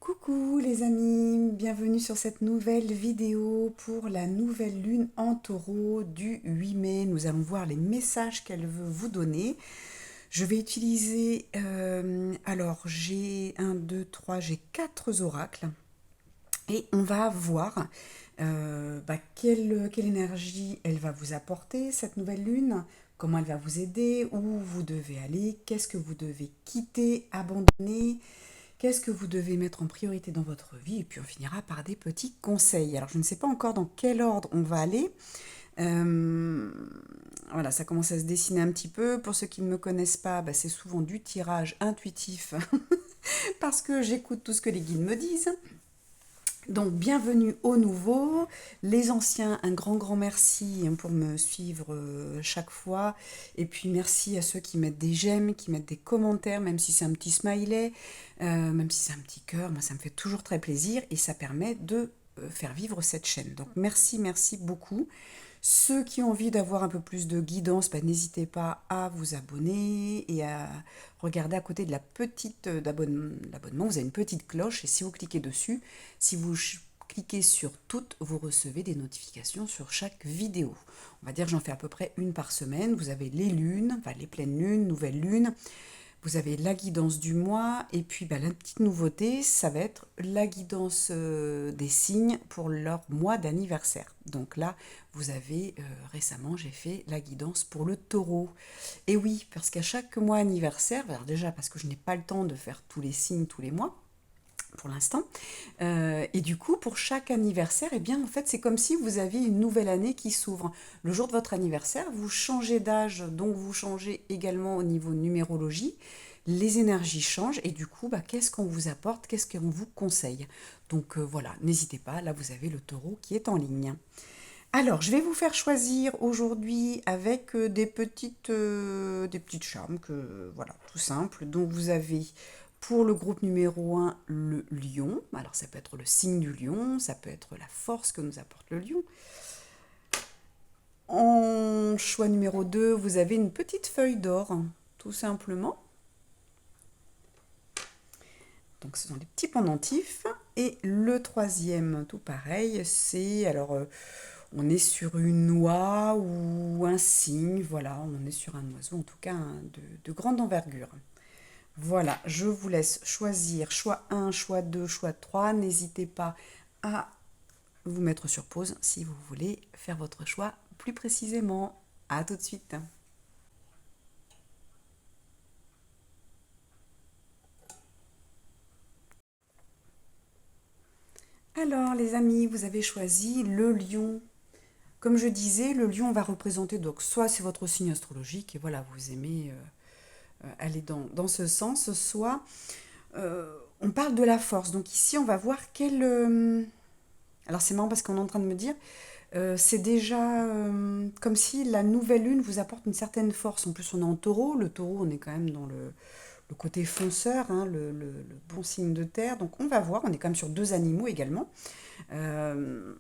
Coucou les amis, bienvenue sur cette nouvelle vidéo pour la nouvelle lune en taureau du 8 mai. Nous allons voir les messages qu'elle veut vous donner. Je vais utiliser, alors j'ai 1, 2, 3, j'ai 4 oracles et on va voir quelle énergie elle va vous apporter, cette nouvelle lune, comment elle va vous aider, où vous devez aller, qu'est-ce que vous devez quitter, abandonner. Qu'est-ce que vous devez mettre en priorité dans votre vie? Et puis on finira par des petits conseils. Alors je ne sais pas encore dans quel ordre on va aller. Euh, voilà, ça commence à se dessiner un petit peu. Pour ceux qui ne me connaissent pas, c'est souvent du tirage intuitif parce que j'écoute tout ce que les guides me disent. Donc, bienvenue aux nouveaux, les anciens, un grand merci pour me suivre chaque fois. Et puis, merci à ceux qui mettent des j'aime, qui mettent des commentaires, même si c'est un petit smiley, même si c'est un petit cœur. Moi, ça me fait toujours très plaisir et ça permet de faire vivre cette chaîne. Donc, merci beaucoup. Ceux qui ont envie d'avoir un peu plus de guidance, n'hésitez pas à vous abonner et à regarder à côté de la petite l'abonnement. Vous avez une petite cloche et si vous cliquez dessus, si vous cliquez sur toutes, vous recevez des notifications sur chaque vidéo. On va dire que j'en fais à peu près une par semaine. Vous avez les lunes, enfin les pleines lunes, nouvelles lunes. Vous avez la guidance du mois et puis la petite nouveauté, ça va être la guidance des signes pour leur mois d'anniversaire. Donc là, vous avez récemment, j'ai fait la guidance pour le taureau. Et oui, parce qu'à chaque mois anniversaire, alors déjà parce que je n'ai pas le temps de faire tous les signes tous les mois, pour l'instant. Et du coup, pour chaque anniversaire, eh bien, en fait, c'est comme si vous aviez une nouvelle année qui s'ouvre. Le jour de votre anniversaire, vous changez d'âge, donc vous changez également au niveau numérologie. Les énergies changent et du coup, qu'est-ce qu'on vous apporte, qu'est-ce qu'on vous conseille. Donc voilà, n'hésitez pas, là vous avez le taureau qui est en ligne. Alors, je vais vous faire choisir aujourd'hui avec des petites charmes, voilà, tout simple. Donc, vous avez pour le groupe numéro 1 le lion. Alors, ça peut être le signe du lion, ça peut être la force que nous apporte le lion. En choix numéro 2, vous avez une petite feuille d'or, tout simplement. Donc, ce sont des petits pendentifs. Et le troisième, tout pareil, c'est alors. On est sur une oie ou un cygne, voilà, on est sur un oiseau, en tout cas de grande envergure. Voilà, je vous laisse choisir choix 1, choix 2, choix 3. N'hésitez pas à vous mettre sur pause si vous voulez faire votre choix plus précisément. À tout de suite. Alors les amis, vous avez choisi le lion. Comme je disais, le lion va représenter, donc soit c'est votre signe astrologique, et voilà, vous aimez aller dans ce sens, soit on parle de la force. Donc ici, on va voir quelle... alors c'est marrant parce qu'on est en train de me dire, c'est déjà comme si la nouvelle lune vous apporte une certaine force. En plus, on est en taureau. Le taureau, on est quand même dans le côté fonceur, hein, le bon signe de terre. Donc on va voir, on est quand même sur deux animaux également. Euh,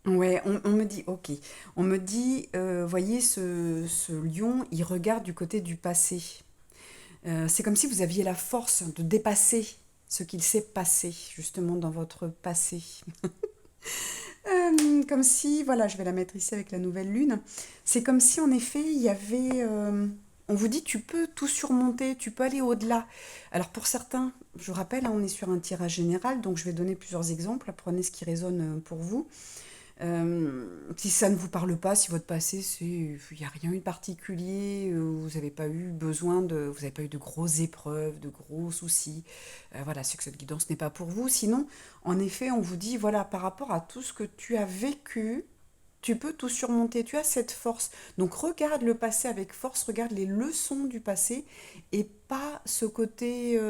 ouais, on me dit, ok. On me dit, voyez, ce lion, il regarde du côté du passé. C'est comme si vous aviez la force de dépasser ce qu'il s'est passé, justement, dans votre passé. Comme si, voilà, je vais la mettre ici avec la nouvelle lune. C'est comme si, en effet, il y avait... on vous dit, tu peux tout surmonter, tu peux aller au-delà. Alors, pour certains, je rappelle, hein, on est sur un tirage général, donc je vais donner plusieurs exemples. Prenez ce qui résonne pour vous. Si ça ne vous parle pas, si votre passé, il n'y a rien eu de particulier, vous n'avez pas eu besoin vous n'avez pas eu de grosses épreuves, de gros soucis, voilà, c'est que cette guidance n'est pas pour vous. Sinon, en effet, on vous dit, voilà, par rapport à tout ce que tu as vécu, tu peux tout surmonter, tu as cette force. Donc regarde le passé avec force, regarde les leçons du passé et pas ce côté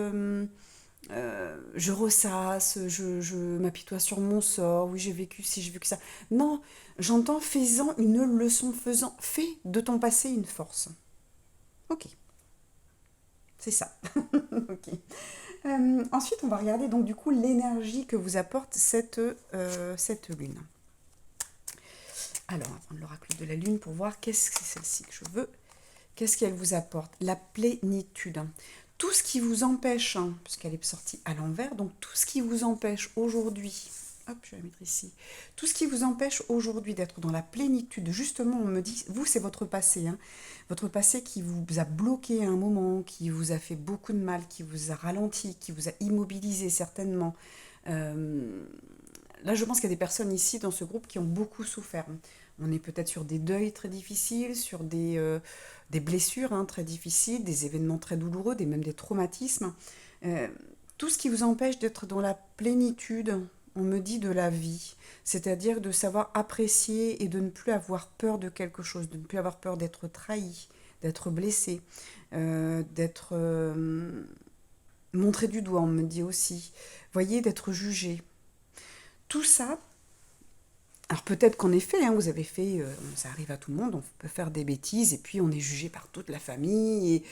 je ressasse, je m'apitoie sur mon sort, oui j'ai vécu ci, j'ai vécu ça. Non, j'entends faisant une leçon, fais de ton passé une force. Ok, c'est ça. Ok. Ensuite, on va regarder donc du coup l'énergie que vous apporte cette lune. Alors, on va prendre l'oracle de la lune pour voir qu'est-ce que c'est celle-ci que je veux. Qu'est-ce qu'elle vous apporte? La plénitude. tout ce qui vous empêche, hein, puisqu'elle est sortie à l'envers, donc tout ce qui vous empêche aujourd'hui, hop, je vais la mettre ici, tout ce qui vous empêche aujourd'hui d'être dans la plénitude, justement, on me dit, vous, c'est votre passé qui vous a bloqué à un moment, qui vous a fait beaucoup de mal, qui vous a ralenti, qui vous a immobilisé certainement. Euh, Là, je pense qu'il y a des personnes ici dans ce groupe qui ont beaucoup souffert. On est peut-être sur des deuils très difficiles, sur des blessures hein, très difficiles, des événements très douloureux, même des traumatismes. Euh, tout ce qui vous empêche d'être dans la plénitude, on me dit, de la vie, c'est-à-dire de savoir apprécier et de ne plus avoir peur de quelque chose, de ne plus avoir peur d'être trahi, d'être blessé, d'être montré du doigt, on me dit aussi. Voyez, d'être jugé. Tout ça, alors peut-être qu'en effet, hein, vous avez fait, ça arrive à tout le monde, on peut faire des bêtises et puis on est jugé par toute la famille et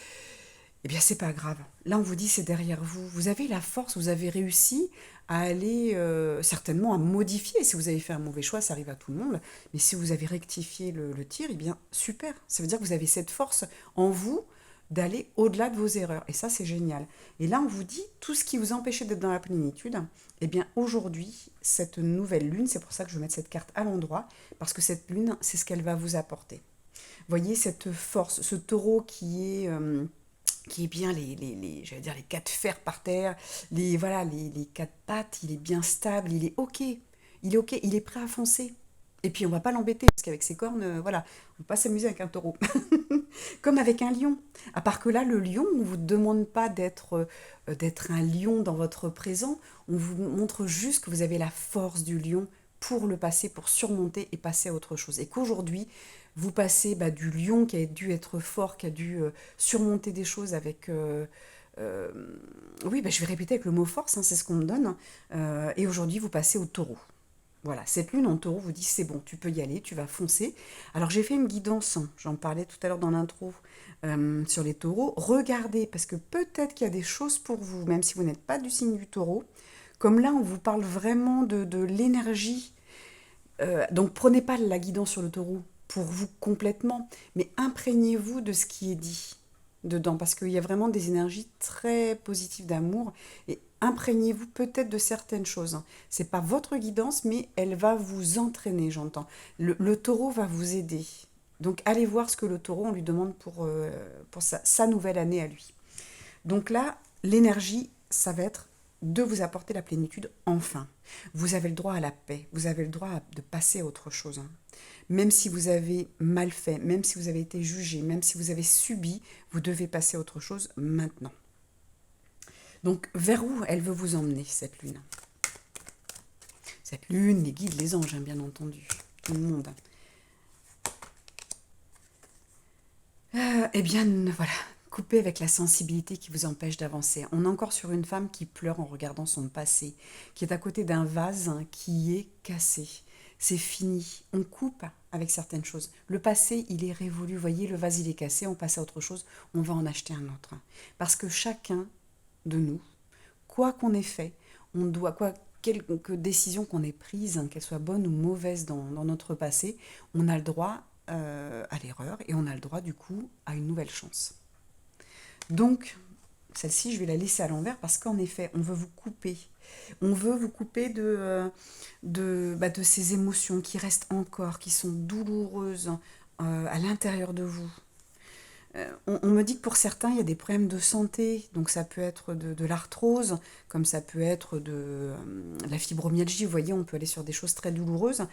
eh bien c'est pas grave. Là on vous dit c'est derrière vous. Vous avez la force, vous avez réussi à aller certainement à modifier. Si vous avez fait un mauvais choix, ça arrive à tout le monde. Mais si vous avez rectifié le tir, eh bien super. Ça veut dire que vous avez cette force en vous d'aller au-delà de vos erreurs. Et ça, c'est génial. Et là, on vous dit tout ce qui vous empêchait d'être dans la plénitude. Eh bien, aujourd'hui, cette nouvelle lune, c'est pour ça que je vais mettre cette carte à l'endroit, parce que cette lune, c'est ce qu'elle va vous apporter. Voyez cette force, ce taureau qui est bien j'allais dire les quatre fers par terre, voilà, les quatre pattes, il est bien stable, il est ok, il est prêt à foncer. Et puis on va pas l'embêter parce qu'avec ses cornes, voilà, on va pas s'amuser avec un taureau. Comme avec un lion. À part que là, le lion, on ne vous demande pas d'être un lion dans votre présent, on vous montre juste que vous avez la force du lion pour le passer, pour surmonter et passer à autre chose. Et qu'aujourd'hui, vous passez du lion qui a dû être fort, qui a dû surmonter des choses avec... euh, oui, je vais répéter avec le mot force, hein, c'est ce qu'on me donne. Et aujourd'hui, vous passez au taureau. Voilà, cette lune en taureau vous dit c'est bon, tu peux y aller, tu vas foncer. Alors j'ai fait une guidance, j'en parlais tout à l'heure dans l'intro, sur les taureaux. Regardez, parce que peut-être qu'il y a des choses pour vous, même si vous n'êtes pas du signe du taureau. Comme là, on vous parle vraiment de l'énergie. Donc prenez pas la guidance sur le taureau pour vous complètement, mais imprégnez-vous de ce qui est dit dedans, parce qu'il y a vraiment des énergies très positives d'amour, et imprégnez-vous peut-être de certaines choses. C'est pas votre guidance, mais elle va vous entraîner, j'entends. Le taureau va vous aider. Donc allez voir ce que le taureau, on lui demande pour sa nouvelle année à lui. Donc là, l'énergie, ça va être de vous apporter la plénitude enfin. Vous avez le droit à la paix, vous avez le droit de passer à autre chose. Hein. Même si vous avez mal fait, même si vous avez été jugé, même si vous avez subi, vous devez passer à autre chose maintenant. Donc vers où elle veut vous emmener, cette lune? Cette lune, les guides, les anges, hein, bien entendu, tout le monde. Eh bien, voilà, coupez avec la sensibilité qui vous empêche d'avancer. On est encore sur une femme qui pleure en regardant son passé, qui est à côté d'un vase hein, qui est cassé. C'est fini. On coupe avec certaines choses. Le passé, il est révolu. Vous voyez, le vase, il est cassé. On passe à autre chose. On va en acheter un autre. Parce que chacun de nous, quoi qu'on ait fait, on doit, quelque décision qu'on ait prise, hein, qu'elle soit bonne ou mauvaise dans notre passé, on a le droit à l'erreur et on a le droit du coup à une nouvelle chance. Donc, celle-ci, je vais la laisser à l'envers parce qu'en effet, on veut vous couper. On veut vous couper de ces émotions qui restent encore, qui sont douloureuses à l'intérieur de vous. On me dit que pour certains, il y a des problèmes de santé, donc ça peut être de l'arthrose, comme ça peut être de la fibromyalgie, vous voyez, on peut aller sur des choses très douloureuses,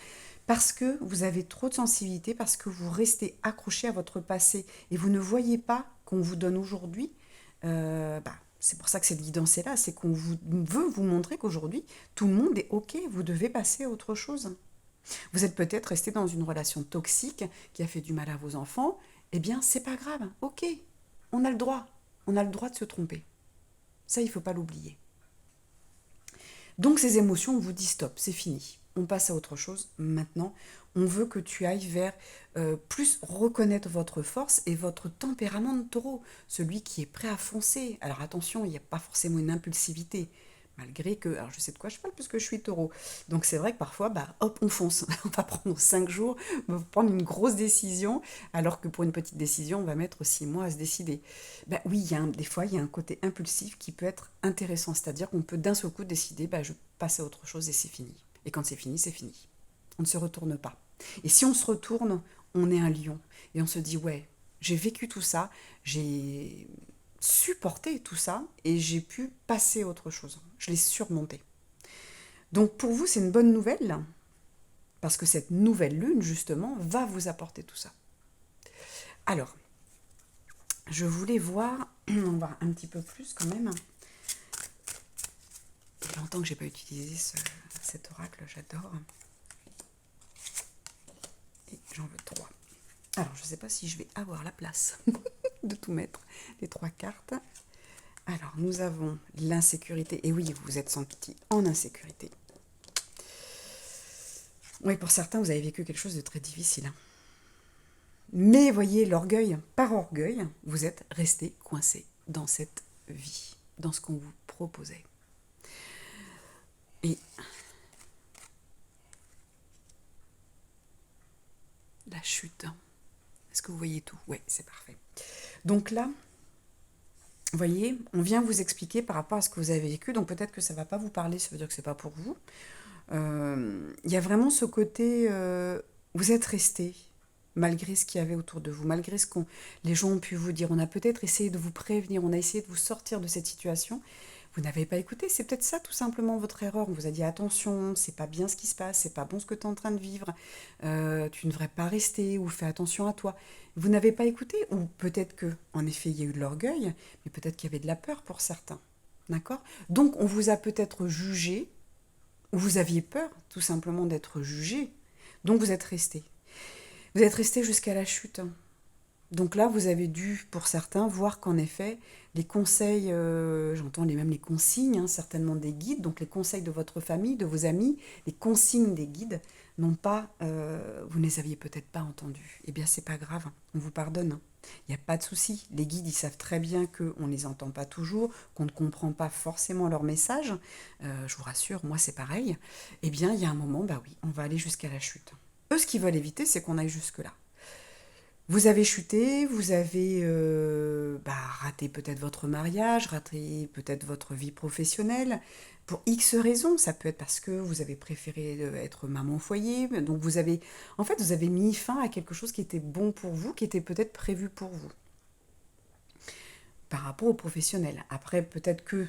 parce que vous avez trop de sensibilité, parce que vous restez accroché à votre passé, et vous ne voyez pas qu'on vous donne aujourd'hui, c'est pour ça que cette guidance est là, c'est qu'on veut vous montrer qu'aujourd'hui, tout le monde est OK, vous devez passer à autre chose. Vous êtes peut-être resté dans une relation toxique qui a fait du mal à vos enfants. Eh bien, c'est pas grave. Ok, on a le droit. On a le droit de se tromper. Ça, il ne faut pas l'oublier. Donc, ces émotions, on vous dit stop, c'est fini. On passe à autre chose. Maintenant, on veut que tu ailles vers plus reconnaître votre force et votre tempérament de taureau. Celui qui est prêt à foncer. Alors, attention, il n'y a pas forcément une impulsivité. Malgré que, alors je sais de quoi je parle puisque je suis taureau. Donc c'est vrai que parfois, bah, hop, on fonce. On va prendre 5 jours, on va prendre une grosse décision, alors que pour une petite décision, on va mettre 6 mois à se décider. Bah oui, des fois, il y a un côté impulsif qui peut être intéressant. C'est-à-dire qu'on peut d'un seul coup décider, bah, je passe à autre chose et c'est fini. Et quand c'est fini, c'est fini. On ne se retourne pas. Et si on se retourne, on est un lion. Et on se dit, ouais, j'ai vécu tout ça, j'ai supporté tout ça et j'ai pu passer à autre chose. Je l'ai surmonté. Donc pour vous, c'est une bonne nouvelle parce que cette nouvelle lune, justement, va vous apporter tout ça. Alors, je voulais voir, on va voir un petit peu plus quand même. Il y a longtemps que je n'ai pas utilisé cet oracle, j'adore. Et j'en veux 3. Alors, je ne sais pas si je vais avoir la place de tout mettre, les 3 cartes. Alors, nous avons l'insécurité. Et oui, vous êtes senti en insécurité. Oui, pour certains, vous avez vécu quelque chose de très difficile. Mais voyez, l'orgueil, par orgueil, vous êtes resté coincé dans cette vie, dans ce qu'on vous proposait. Et la chute. Est-ce que vous voyez tout? Oui, c'est parfait. Donc là, vous voyez, on vient vous expliquer par rapport à ce que vous avez vécu. Donc peut-être que ça ne va pas vous parler, ça veut dire que ce n'est pas pour vous. Il y a vraiment ce côté, vous êtes resté malgré ce qu'il y avait autour de vous, malgré ce que les gens ont pu vous dire. On a peut-être essayé de vous prévenir, on a essayé de vous sortir de cette situation. Vous n'avez pas écouté, c'est peut-être ça tout simplement votre erreur. On vous a dit attention, c'est pas bien ce qui se passe, c'est pas bon ce que tu es en train de vivre, tu ne devrais pas rester ou fais attention à toi. Vous n'avez pas écouté, ou peut-être que, en effet, il y a eu de l'orgueil, mais peut-être qu'il y avait de la peur pour certains. D'accord? Donc on vous a peut-être jugé, ou vous aviez peur tout simplement d'être jugé, donc vous êtes resté. Vous êtes resté jusqu'à la chute. Donc là, vous avez dû, pour certains, voir qu'en effet, les conseils, j'entends même les consignes, hein, certainement des guides, donc les conseils de votre famille, de vos amis, les consignes des guides, n'ont pas, vous ne les aviez peut-être pas entendus. Eh bien, c'est pas grave, on vous pardonne. Il n'y a pas de souci. Les guides, ils savent très bien qu'on ne les entend pas toujours, qu'on ne comprend pas forcément leur message. Je vous rassure, moi, c'est pareil. Eh bien, il y a un moment, bah oui, on va aller jusqu'à la chute. Eux, ce qu'ils veulent éviter, c'est qu'on aille jusque-là. Vous avez chuté, vous avez raté peut-être votre mariage, raté peut-être votre vie professionnelle. Pour X raisons, ça peut être parce que vous avez préféré être maman au foyer. Donc vous avez mis fin à quelque chose qui était bon pour vous, qui était peut-être prévu pour vous. Par rapport au professionnel. Après, peut-être que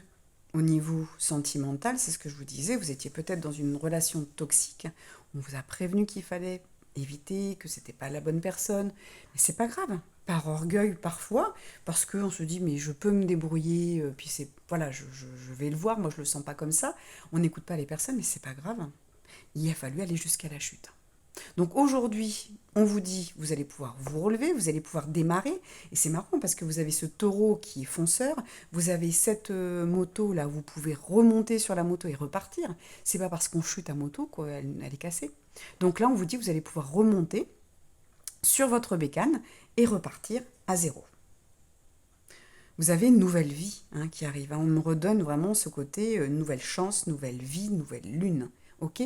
au niveau sentimental, c'est ce que je vous disais, vous étiez peut-être dans une relation toxique. On vous a prévenu qu'il fallait éviter, que c'était pas la bonne personne. Mais c'est pas grave. Par orgueil parfois, parce qu'on se dit mais je peux me débrouiller, puis c'est voilà, je vais le voir, moi je le sens pas comme ça. On n'écoute pas les personnes, mais c'est pas grave. Il a fallu aller jusqu'à la chute. Donc aujourd'hui, on vous dit, vous allez pouvoir vous relever, vous allez pouvoir démarrer. Et c'est marrant parce que vous avez ce taureau qui est fonceur, vous avez cette moto là, où vous pouvez remonter sur la moto et repartir. C'est pas parce qu'on chute à moto qu'elle est cassée. Donc là, on vous dit, vous allez pouvoir remonter sur votre bécane et repartir à zéro. Vous avez une nouvelle vie qui arrive. On me redonne vraiment ce côté nouvelle chance, nouvelle vie, nouvelle lune. Ok?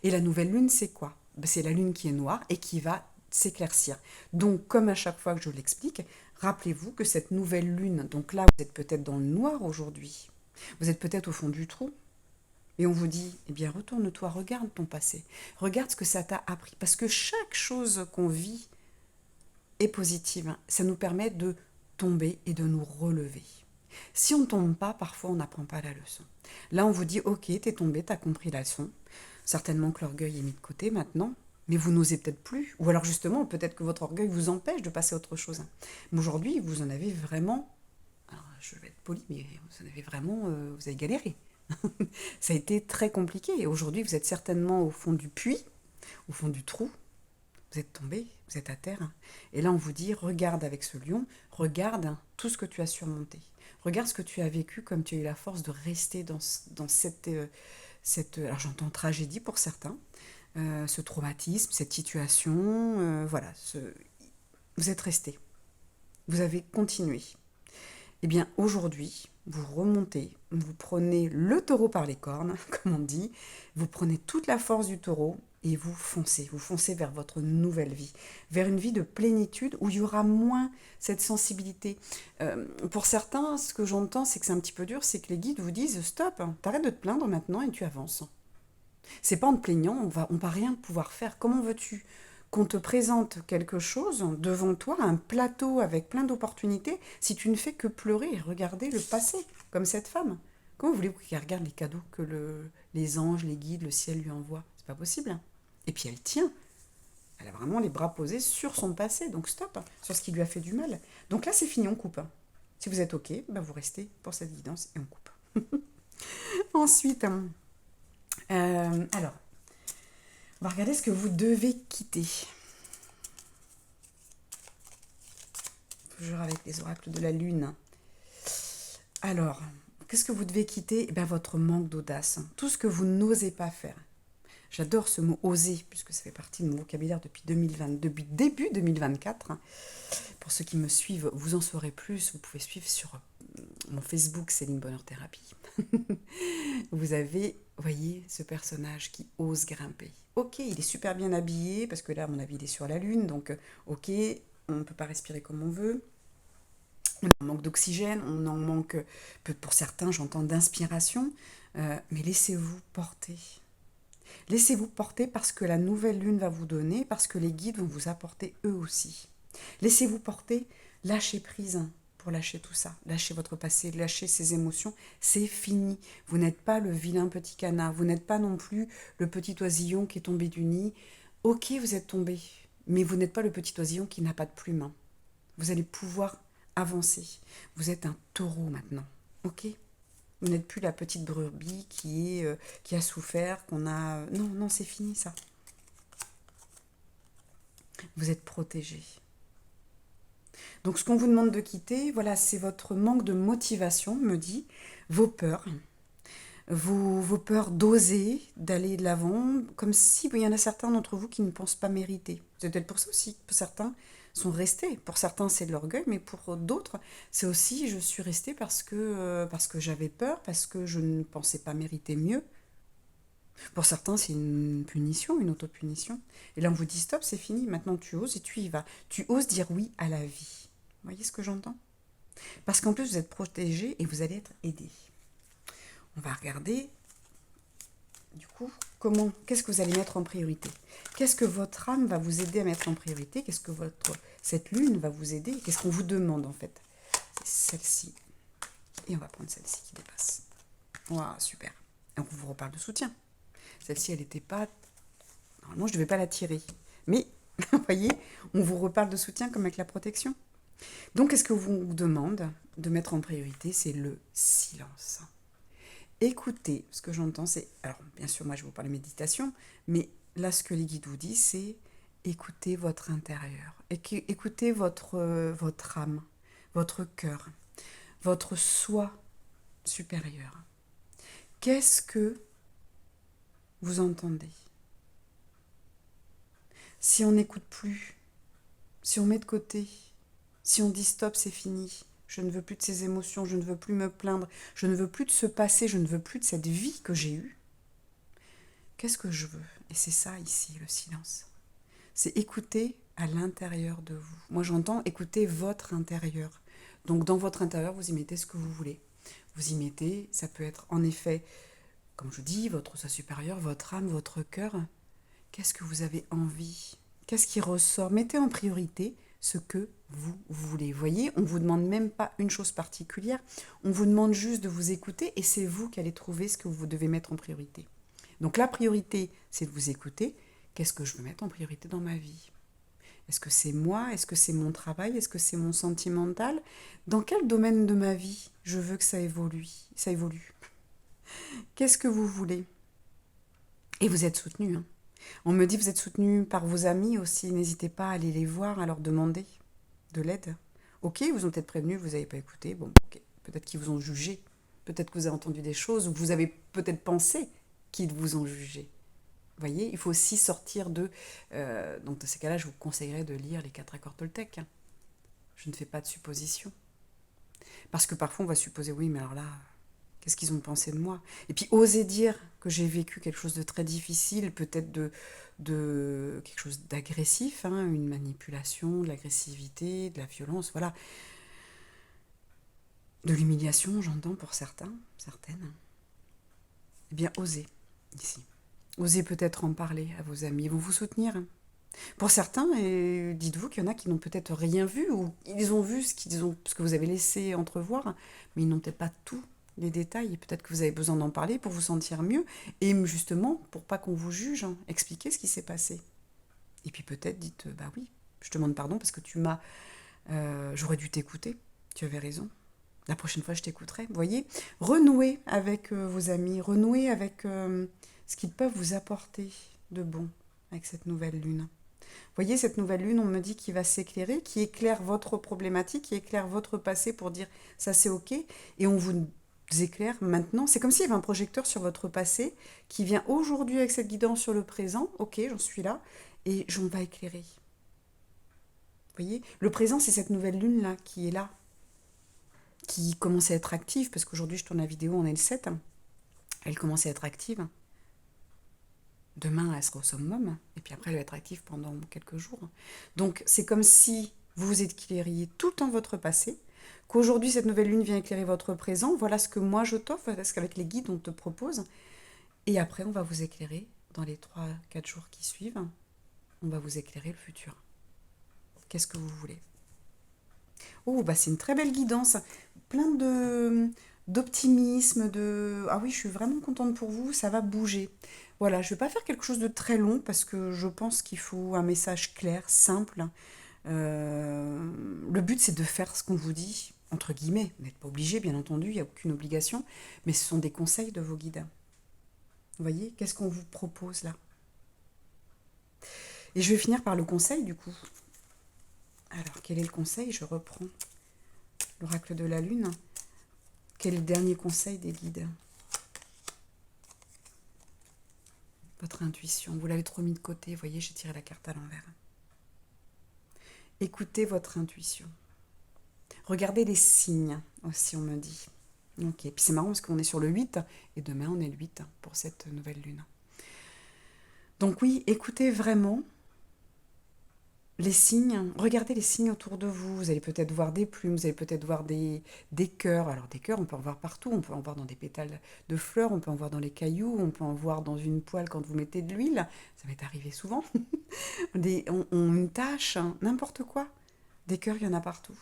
Et la nouvelle lune, c'est quoi? C'est la lune qui est noire et qui va s'éclaircir. Donc, comme à chaque fois que je l'explique, rappelez-vous que cette nouvelle lune, donc là, vous êtes peut-être dans le noir aujourd'hui. Vous êtes peut-être au fond du trou. Et on vous dit, eh bien, retourne-toi, regarde ton passé. Regarde ce que ça t'a appris. Parce que chaque chose qu'on vit est positive. Ça nous permet de tomber et de nous relever. Si on ne tombe pas, parfois on n'apprend pas la leçon. Là, on vous dit, ok, t'es tombé, t'as compris la leçon. Certainement que l'orgueil est mis de côté maintenant, mais vous n'osez peut-être plus. Ou alors justement, peut-être que votre orgueil vous empêche de passer à autre chose. Mais aujourd'hui, vous en avez vraiment, alors je vais être poli, mais vous en avez vraiment, vous avez galéré. Ça a été très compliqué. Et aujourd'hui, vous êtes certainement au fond du puits, au fond du trou. Vous êtes tombé, vous êtes à terre. Et là, on vous dit, regarde avec ce lion, regarde tout ce que tu as surmonté. Regarde ce que tu as vécu, comme tu as eu la force de rester dans cette alors j'entends tragédie pour certains, ce traumatisme, cette situation, voilà, vous êtes resté. Vous avez continué. Eh bien, aujourd'hui, vous remontez, vous prenez le taureau par les cornes, comme on dit, vous prenez toute la force du taureau et vous foncez vers votre nouvelle vie, vers une vie de plénitude où il y aura moins cette sensibilité. Pour certains, ce que j'entends, c'est que c'est un petit peu dur, c'est que les guides vous disent stop, t'arrêtes de te plaindre maintenant et tu avances. C'est pas en te plaignant, on va rien pouvoir faire. Comment veux-tu qu'on te présente quelque chose devant toi, un plateau avec plein d'opportunités, si tu ne fais que pleurer et regarder le passé, comme cette femme? Comment voulez-vous qu'elle regarde les cadeaux que les anges, les guides, le ciel lui envoient? C'est pas possible. Et puis elle tient. Elle a vraiment les bras posés sur son passé, donc stop, sur ce qui lui a fait du mal. Donc là, c'est fini, on coupe. Si vous êtes OK, ben vous restez pour cette guidance et on coupe. Ensuite, alors, on va regarder ce que vous devez quitter. Toujours avec les oracles de la lune. Alors, qu'est-ce que vous devez quitter? Eh bien, votre manque d'audace. Tout ce que vous n'osez pas faire. J'adore ce mot oser, puisque ça fait partie de mon vocabulaire depuis 2020, depuis début 2024. Pour ceux qui me suivent, vous en saurez plus. Vous pouvez suivre sur mon Facebook Céline Bonheur Thérapie. Vous avez, voyez, ce personnage qui ose grimper. Ok, il est super bien habillé, parce que là, à mon avis, il est sur la lune, donc ok, on ne peut pas respirer comme on veut. On en manque d'oxygène, on en manque, pour certains, j'entends, d'inspiration, mais laissez-vous porter. Laissez-vous porter parce que la nouvelle lune va vous donner, parce que les guides vont vous apporter eux aussi. Laissez-vous porter, lâchez prise pour lâcher tout ça. Lâchez votre passé, lâchez ces émotions, c'est fini. Vous n'êtes pas le vilain petit canard, vous n'êtes pas non plus le petit oisillon qui est tombé du nid. Ok, vous êtes tombé, mais vous n'êtes pas le petit oisillon qui n'a pas de plume. Vous allez pouvoir avancer. Vous êtes un taureau maintenant, ok? Vous n'êtes plus la petite brebis qui a souffert, qu'on a... Non, non, c'est fini ça. Vous êtes protégé. Donc ce qu'on vous demande de quitter, voilà, c'est votre manque de motivation, me dit, vos peurs, vos peurs d'oser, d'aller de l'avant, comme si il y en a certains d'entre vous qui ne pensent pas mériter. C'est peut-être pour ça aussi que certains sont restés. Pour certains, c'est de l'orgueil, mais pour d'autres, c'est aussi je suis restée parce que j'avais peur, parce que je ne pensais pas mériter mieux. Pour certains, c'est une punition, une autopunition. Et là, on vous dit stop, c'est fini, maintenant tu oses et tu y vas. Tu oses dire oui à la vie. Vous voyez ce que j'entends? Parce qu'en plus, vous êtes protégé et vous allez être aidé. On va regarder, du coup, qu'est-ce que vous allez mettre en priorité? Qu'est-ce que votre âme va vous aider à mettre en priorité? Qu'est-ce que cette lune va vous aider? Qu'est-ce qu'on vous demande, en fait? C'est celle-ci. Et on va prendre celle-ci qui dépasse. Waouh, super. Et on vous reparle de soutien. Celle-ci, elle n'était pas... Normalement, je ne devais pas la tirer. Mais, vous voyez, on vous reparle de soutien comme avec la protection. Donc, qu'est-ce que vous demande de mettre en priorité? C'est le silence. Écoutez, ce que j'entends, c'est... Alors, bien sûr, moi, je vous parle de méditation, mais là, ce que les guides vous disent, c'est écoutez votre intérieur. Écoutez votre âme, votre cœur, votre soi supérieur. Qu'est-ce que vous entendez? Si on n'écoute plus, si on met de côté, si on dit stop, c'est fini, je ne veux plus de ces émotions, je ne veux plus me plaindre, je ne veux plus de ce passé, je ne veux plus de cette vie que j'ai eue, qu'est-ce que je veux? Et c'est ça ici, le silence. C'est écouter à l'intérieur de vous. Moi j'entends écouter votre intérieur. Donc dans votre intérieur, vous y mettez ce que vous voulez. Vous y mettez, ça peut être en effet, comme je vous dis, votre soi supérieur, votre âme, votre cœur. Qu'est-ce que vous avez envie? Qu'est-ce qui ressort? Mettez en priorité ce que vous voulez. Vous voyez, on ne vous demande même pas une chose particulière, on vous demande juste de vous écouter et c'est vous qui allez trouver ce que vous devez mettre en priorité. Donc la priorité, c'est de vous écouter. Qu'est-ce que je veux mettre en priorité dans ma vie? Est-ce que c'est moi? Est-ce que c'est mon travail? Est-ce que c'est mon sentimental? Dans quel domaine de ma vie je veux que ça évolue? Qu'est-ce que vous voulez? Et vous êtes soutenu, hein. On me dit que vous êtes soutenu par vos amis aussi. N'hésitez pas à aller les voir, à leur demander de l'aide. Ok, ils vous ont peut-être prévenu, vous n'avez pas écouté. Bon, ok. Peut-être qu'ils vous ont jugé. Peut-être que vous avez entendu des choses ou que vous avez peut-être pensé qu'ils vous ont jugé. Vous voyez, il faut aussi sortir de... donc dans ces cas-là, je vous conseillerais de lire les 4 accords Toltec. Je ne fais pas de suppositions. Parce que parfois, on va supposer, oui, mais alors là, qu'est-ce qu'ils ont pensé de moi? Et puis, oser dire que j'ai vécu quelque chose de très difficile, peut-être de quelque chose d'agressif, hein, une manipulation, de l'agressivité, de la violence, voilà. De l'humiliation, j'entends pour certains, certaines. Eh bien, osez, ici. Osez peut-être en parler à vos amis, ils vont vous soutenir. Pour certains, et dites-vous qu'il y en a qui n'ont peut-être rien vu, ou ils ont vu ce que vous avez laissé entrevoir, mais ils n'ont peut-être pas tous les détails, et peut-être que vous avez besoin d'en parler pour vous sentir mieux, et justement, pour pas qu'on vous juge, hein, expliquez ce qui s'est passé. Et puis peut-être dites, bah oui, je te demande pardon parce que j'aurais dû t'écouter, tu avais raison. La prochaine fois, je t'écouterai. Vous voyez, renouez avec vos amis, renouez avec ce qu'ils peuvent vous apporter de bon avec cette nouvelle lune. Vous voyez, cette nouvelle lune, on me dit qu'il va s'éclairer, qui éclaire votre problématique, qui éclaire votre passé pour dire ça c'est ok, et on vous éclaire maintenant. C'est comme s'il y avait un projecteur sur votre passé qui vient aujourd'hui avec cette guidance sur le présent. Ok, j'en suis là, et j'en va éclairer. Vous voyez, le présent, c'est cette nouvelle lune-là qui est là, qui commence à être active, parce qu'aujourd'hui je tourne la vidéo, on est le 7, elle commence à être active. Demain, elle sera au summum, et puis après, elle va être active pendant quelques jours. Donc, c'est comme si vous éclairiez tout le temps votre passé, qu'aujourd'hui, cette nouvelle lune vient éclairer votre présent. Voilà ce que moi je t'offre, voilà ce qu'avec les guides on te propose. Et après, on va vous éclairer dans les 3-4 jours qui suivent. On va vous éclairer le futur. Qu'est-ce que vous voulez? Oh, bah c'est une très belle guidance. Plein d'optimisme, de... Ah oui, je suis vraiment contente pour vous, ça va bouger. Voilà, je ne vais pas faire quelque chose de très long parce que je pense qu'il faut un message clair, simple. Le but, c'est de faire ce qu'on vous dit, entre guillemets. Vous n'êtes pas obligé, bien entendu, il n'y a aucune obligation, mais ce sont des conseils de vos guides. Vous voyez, qu'est-ce qu'on vous propose là? Et je vais finir par le conseil, du coup. Alors, quel est le conseil? Je reprends l'oracle de la lune. Quel est le dernier conseil des guides? Votre intuition, vous l'avez trop mis de côté, vous voyez, j'ai tiré la carte à l'envers. Écoutez votre intuition. Regardez les signes aussi, on me dit. Ok, puis c'est marrant parce qu'on est sur le 8 et demain on est le 8 pour cette nouvelle lune. Donc oui, écoutez vraiment les signes, regardez les signes autour de vous. Vous allez peut-être voir des plumes, vous allez peut-être voir des cœurs. Alors des cœurs, on peut en voir partout. On peut en voir dans des pétales de fleurs, on peut en voir dans les cailloux, on peut en voir dans une poêle quand vous mettez de l'huile. Ça m'est arrivé souvent. Une tache, hein, n'importe quoi. Des cœurs, il y en a partout.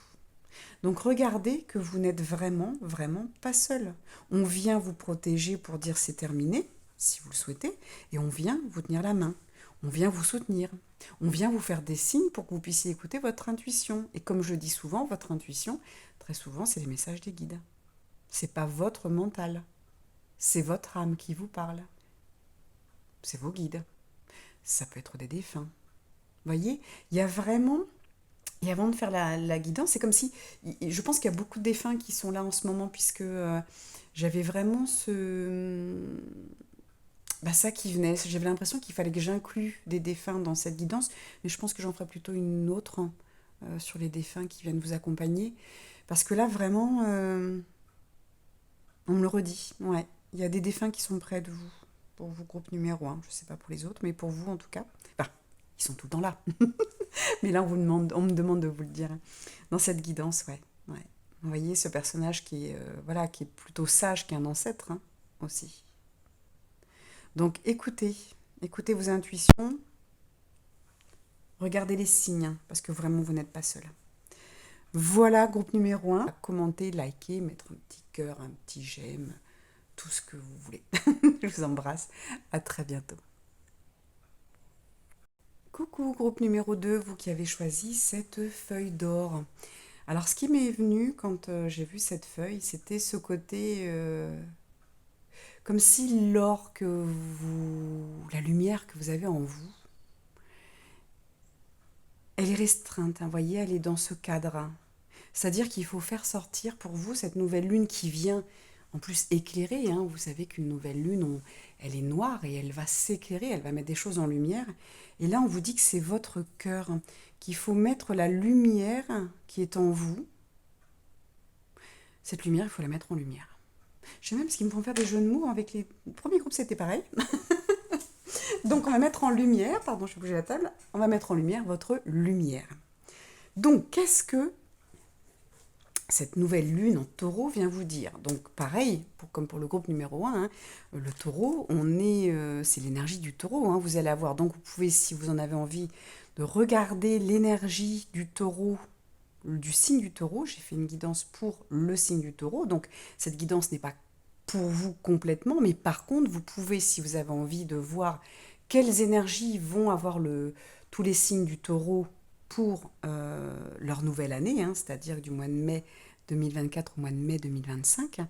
Donc regardez que vous n'êtes vraiment, vraiment pas seul. On vient vous protéger pour dire c'est terminé, si vous le souhaitez, et on vient vous tenir la main. On vient vous soutenir. On vient vous faire des signes pour que vous puissiez écouter votre intuition. Et comme je dis souvent, votre intuition, très souvent, c'est les messages des guides. C'est pas votre mental. C'est votre âme qui vous parle. C'est vos guides. Ça peut être des défunts. Vous voyez, il y a vraiment... Et avant de faire la guidance, c'est comme si... Je pense qu'il y a beaucoup de défunts qui sont là en ce moment, puisque j'avais vraiment ça qui venait. J'avais l'impression qu'il fallait que j'inclue des défunts dans cette guidance, mais je pense que j'en ferai plutôt une autre sur les défunts qui viennent vous accompagner. Parce que là, vraiment, on me le redit. Ouais, il y a des défunts qui sont près de vous, pour vous, groupe numéro 1. Je ne sais pas pour les autres, mais pour vous en tout cas. Enfin, ils sont tout le temps là. Mais là, on me demande de vous le dire. Dans cette guidance, ouais. Ouais. Vous voyez ce personnage qui est, qui est plutôt sage qu'un ancêtre, hein, aussi. Donc écoutez vos intuitions, regardez les signes, hein, parce que vraiment vous n'êtes pas seul. Voilà, groupe numéro 1. Commenter, liker, mettre un petit cœur, un petit j'aime, tout ce que vous voulez. Je vous embrasse, à très bientôt. Coucou, groupe numéro 2, vous qui avez choisi cette feuille d'or. Alors ce qui m'est venu quand j'ai vu cette feuille, c'était ce côté... comme si l'or la lumière que vous avez en vous, elle est restreinte, hein, voyez, elle est dans ce cadre. Hein. C'est-à-dire qu'il faut faire sortir pour vous cette nouvelle lune qui vient, en plus éclairée. Hein. Vous savez qu'une nouvelle lune, elle est noire et elle va s'éclairer, elle va mettre des choses en lumière. Et là, on vous dit que c'est votre cœur, qu'il faut mettre la lumière qui est en vous. Cette lumière, il faut la mettre en lumière. Je sais même parce qu'ils me font faire des jeux de mots avec les premiers groupes, c'était pareil. Donc on va mettre en lumière, pardon, je vais bouger la table, on va mettre en lumière votre lumière. Donc qu'est-ce que cette nouvelle lune en taureau vient vous dire? Donc pareil, comme pour le groupe numéro 1, hein, le taureau, c'est l'énergie du taureau, hein, vous allez avoir. Donc vous pouvez, si vous en avez envie, de regarder l'énergie du taureau, du signe du taureau. J'ai fait une guidance pour le signe du taureau, donc cette guidance n'est pas pour vous complètement, mais par contre, vous pouvez, si vous avez envie de voir quelles énergies vont avoir tous les signes du taureau pour leur nouvelle année, hein, c'est-à-dire du mois de mai 2024 au mois de mai 2025,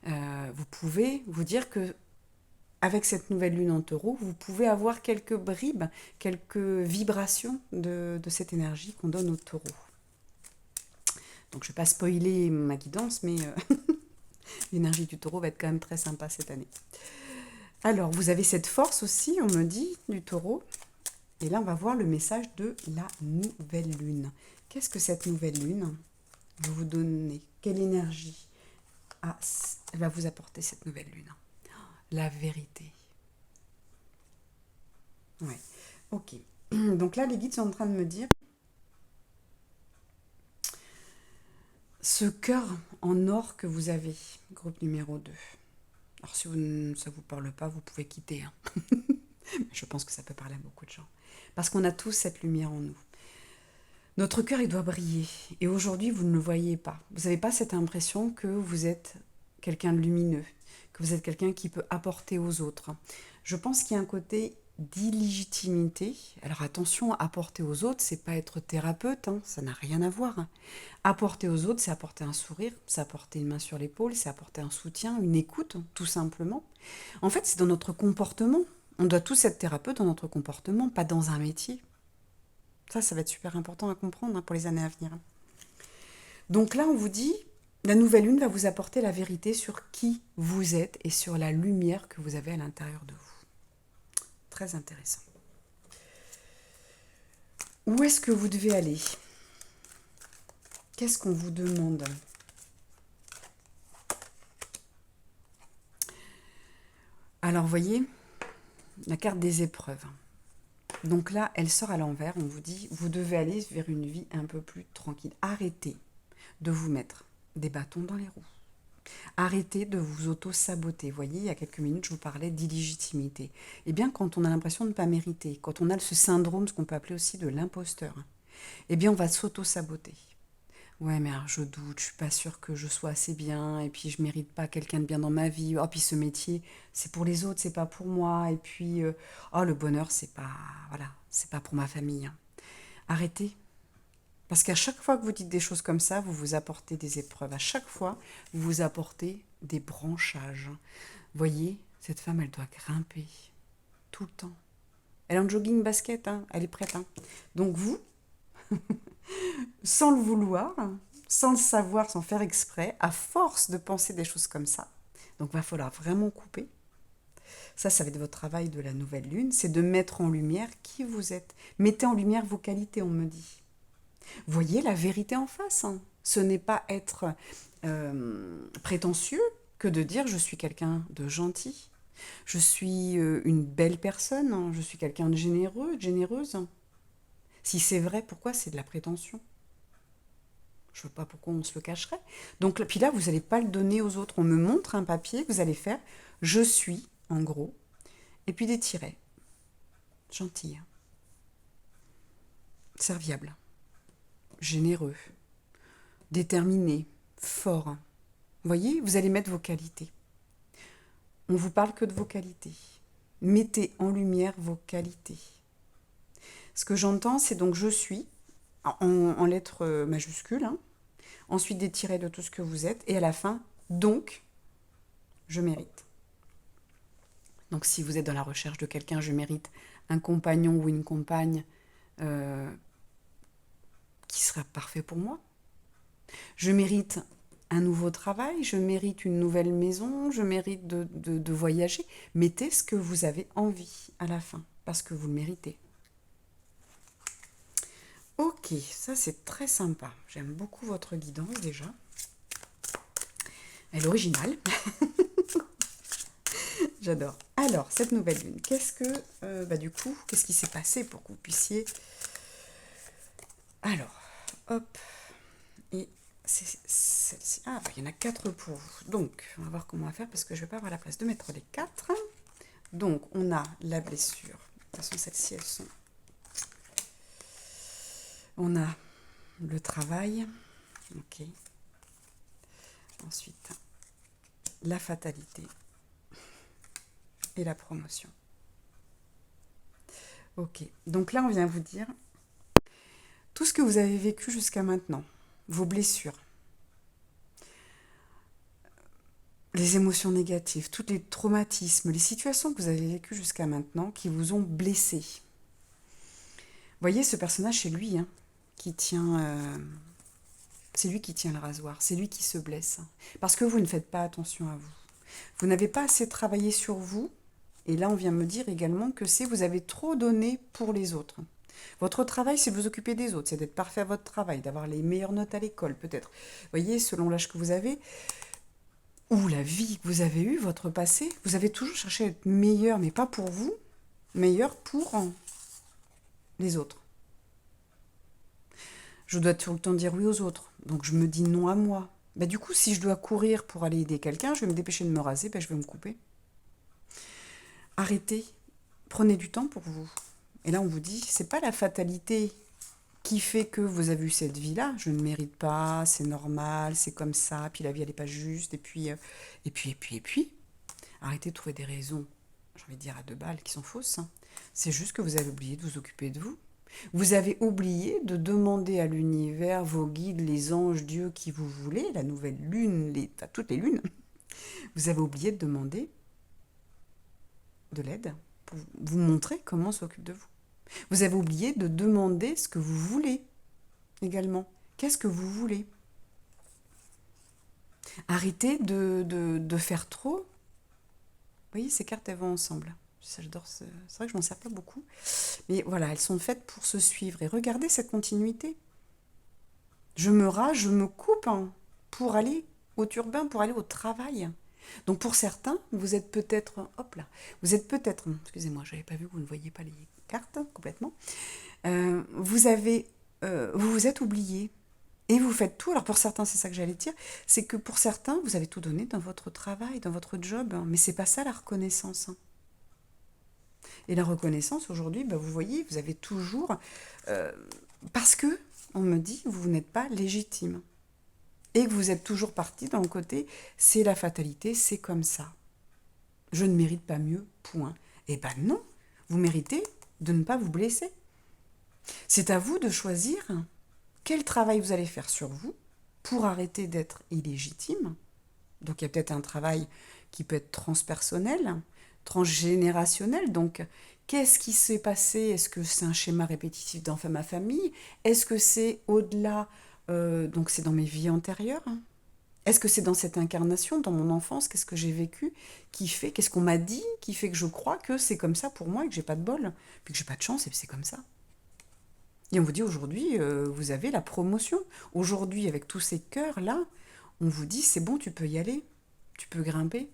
vous pouvez vous dire que avec cette nouvelle lune en taureau, vous pouvez avoir quelques bribes, quelques vibrations de cette énergie qu'on donne au taureau. Donc je ne vais pas spoiler ma guidance, mais l'énergie du taureau va être quand même très sympa cette année. Alors, vous avez cette force aussi, on me dit, du taureau. Et là, on va voir le message de la nouvelle lune. Qu'est-ce que cette nouvelle lune va vous donner? Quelle énergie elle va vous apporter cette nouvelle lune? La vérité. Ouais, ok. Donc là, les guides sont en train de me dire ce cœur en or que vous avez, groupe numéro 2. Alors si ça ne vous parle pas, vous pouvez quitter. Hein. Je pense que ça peut parler à beaucoup de gens. Parce qu'on a tous cette lumière en nous. Notre cœur, il doit briller. Et aujourd'hui, vous ne le voyez pas. Vous n'avez pas cette impression que vous êtes quelqu'un de lumineux, que vous êtes quelqu'un qui peut apporter aux autres. Je pense qu'il y a un côté d'illégitimité. Alors attention, apporter aux autres, c'est pas être thérapeute, hein, ça n'a rien à voir. Apporter aux autres, c'est apporter un sourire, c'est apporter une main sur l'épaule, c'est apporter un soutien, une écoute, tout simplement. En fait, c'est dans notre comportement. On doit tous être thérapeute dans notre comportement, pas dans un métier. Ça va être super important à comprendre hein, pour les années à venir. Donc là, on vous dit, la nouvelle lune va vous apporter la vérité sur qui vous êtes et sur la lumière que vous avez à l'intérieur de vous. Très intéressant. Où est-ce que vous devez aller? Qu'est-ce qu'on vous demande? Alors, voyez, la carte des épreuves. Donc là, elle sort à l'envers. On vous dit, vous devez aller vers une vie un peu plus tranquille. Arrêtez de vous mettre des bâtons dans les roues. Arrêtez de vous auto-saboter. Vous voyez, il y a quelques minutes, je vous parlais d'illégitimité. Eh bien, quand on a l'impression de ne pas mériter, quand on a ce syndrome, ce qu'on peut appeler aussi de l'imposteur, eh bien, on va s'auto-saboter. Ouais, mais alors, je doute, je suis pas sûre que je sois assez bien, et puis je mérite pas quelqu'un de bien dans ma vie. Oh, puis ce métier, c'est pour les autres, c'est pas pour moi. Et puis, oh, le bonheur, c'est pas, voilà, c'est pas pour ma famille. Hein. Arrêtez. Parce qu'à chaque fois que vous dites des choses comme ça, vous vous apportez des épreuves. À chaque fois, vous vous apportez des branchages. Voyez, cette femme, elle doit grimper tout le temps. Elle est en jogging basket, hein, elle est prête. Hein. Donc vous, sans le vouloir, sans le savoir, sans faire exprès, à force de penser des choses comme ça, donc il va falloir vraiment couper. Ça va être votre travail de la nouvelle lune, c'est de mettre en lumière qui vous êtes. Mettez en lumière vos qualités, on me dit. Voyez la vérité en face. Hein. Ce n'est pas être prétentieux que de dire je suis quelqu'un de gentil, je suis une belle personne, hein. Je suis quelqu'un de généreux, de généreuse. Si c'est vrai, pourquoi c'est de la prétention? Je ne vois pas pourquoi on se le cacherait. Donc, puis là, vous n'allez pas le donner aux autres. On me montre un papier que vous allez faire je suis, en gros, et puis des tirets. Gentil, serviable, généreux, déterminé, fort. Vous voyez, vous allez mettre vos qualités. On ne vous parle que de vos qualités. Mettez en lumière vos qualités. Ce que j'entends, c'est donc je suis, en lettres majuscules, hein. Ensuite des tirets de tout ce que vous êtes, et à la fin, donc, je mérite. Donc si vous êtes dans la recherche de quelqu'un, je mérite un compagnon ou une compagne qui sera parfait pour moi. Je mérite un nouveau travail, je mérite une nouvelle maison, je mérite de voyager. Mettez ce que vous avez envie à la fin, parce que vous le méritez. Ok, ça c'est très sympa. J'aime beaucoup votre guidance déjà. Elle est originale. J'adore. Alors, cette nouvelle lune, qu'est-ce que, du coup, qu'est-ce qui s'est passé pour que vous puissiez... Alors, hop, et c'est celle-ci. Ah, il y en a 4 pour vous. Donc, on va voir comment on va faire, parce que je ne vais pas avoir la place de mettre les 4. Donc, on a la blessure. De toute façon, celles-ci, elles sont... On a le travail. Ok. Ensuite, la fatalité et la promotion. Ok. Donc là, on vient vous dire tout ce que vous avez vécu jusqu'à maintenant, vos blessures, les émotions négatives, tous les traumatismes, les situations que vous avez vécues jusqu'à maintenant qui vous ont blessé. Vous voyez ce personnage, c'est lui qui tient... c'est lui qui tient le rasoir, c'est lui qui se blesse. Parce que vous ne faites pas attention à vous. Vous n'avez pas assez travaillé sur vous. Et là, on vient me dire également que c'est vous avez trop donné pour les autres. Votre travail, c'est de vous occuper des autres, c'est d'être parfait à votre travail, d'avoir les meilleures notes à l'école, peut-être. Vous voyez, selon l'âge que vous avez, ou la vie que vous avez eue, votre passé, vous avez toujours cherché à être meilleur, mais pas pour vous, meilleur pour les autres. Je dois tout le temps dire oui aux autres, donc je me dis non à moi. Du coup, si je dois courir pour aller aider quelqu'un, je vais me dépêcher de me raser, je vais me couper. Arrêtez, prenez du temps pour vous. Et là, on vous dit, c'est pas la fatalité qui fait que vous avez eu cette vie-là. Je ne mérite pas, c'est normal, c'est comme ça, puis la vie, elle n'est pas juste, et puis. Arrêtez de trouver des raisons, j'ai envie de dire à 2 balles, qui sont fausses. C'est juste que vous avez oublié de vous occuper de vous. Vous avez oublié de demander à l'univers, vos guides, les anges, Dieu, qui vous voulez, la nouvelle lune, toutes les lunes. Vous avez oublié de demander de l'aide pour vous montrer comment on s'occupe de vous. Vous avez oublié de demander ce que vous voulez également. Qu'est-ce que vous voulez? Arrêtez de faire trop. Vous voyez, ces cartes, elles vont ensemble. Ça, j'adore. C'est vrai que je m'en sers pas beaucoup. Mais voilà, elles sont faites pour se suivre. Et regardez cette continuité. Je me rase, je me coupe pour aller au turbin, pour aller au travail. Donc pour certains, vous êtes peut-être... Hop là. Vous êtes peut-être... Excusez-moi, je n'avais pas vu que vous ne voyez pas les cartes complètement. Vous vous êtes oublié. Et vous faites tout. Alors pour certains, c'est ça que j'allais dire, c'est que pour certains, vous avez tout donné dans votre travail, dans votre job, mais c'est pas ça la reconnaissance. Et la reconnaissance aujourd'hui, vous voyez, vous avez toujours, parce que on me dit, vous n'êtes pas légitime et que vous êtes toujours parti dans le côté, c'est la fatalité, c'est comme ça. Je ne mérite pas mieux, point. Eh non, vous méritez de ne pas vous blesser. C'est à vous de choisir quel travail vous allez faire sur vous pour arrêter d'être illégitime. Donc il y a peut-être un travail qui peut être transpersonnel, transgénérationnel. Donc qu'est-ce qui s'est passé? Est-ce que c'est un schéma répétitif dans ma famille? Est-ce que c'est au-delà, donc c'est dans mes vies antérieures? Est-ce que c'est dans cette incarnation, dans mon enfance, qu'est-ce que j'ai vécu qui fait, qu'est-ce qu'on m'a dit qui fait que je crois que c'est comme ça pour moi et que j'ai pas de bol, puis que j'ai pas de chance et puis c'est comme ça? Et on vous dit aujourd'hui, vous avez la promotion. Aujourd'hui, avec tous ces cœurs-là, on vous dit, c'est bon, tu peux y aller, tu peux grimper,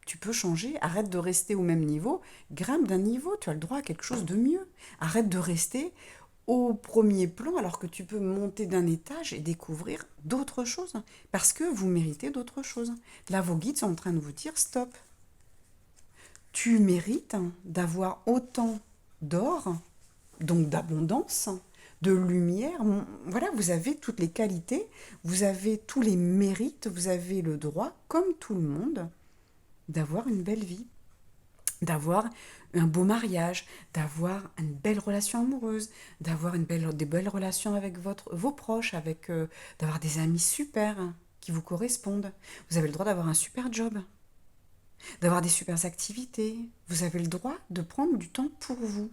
tu peux changer, arrête de rester au même niveau, grimpe d'un niveau, tu as le droit à quelque chose de mieux. Arrête de rester au premier plan alors que tu peux monter d'un étage et découvrir d'autres choses, parce que vous méritez d'autres choses. Là, vos guides sont en train de vous dire, stop. Tu mérites d'avoir autant d'or, donc d'abondance, de lumière. Voilà, vous avez toutes les qualités, vous avez tous les mérites, vous avez le droit, comme tout le monde, d'avoir une belle vie, d'avoir un beau mariage, d'avoir une belle relation amoureuse, d'avoir des belles relations avec vos proches, d'avoir des amis super qui vous correspondent. Vous avez le droit d'avoir un super job, d'avoir des super activités. Vous avez le droit de prendre du temps pour vous.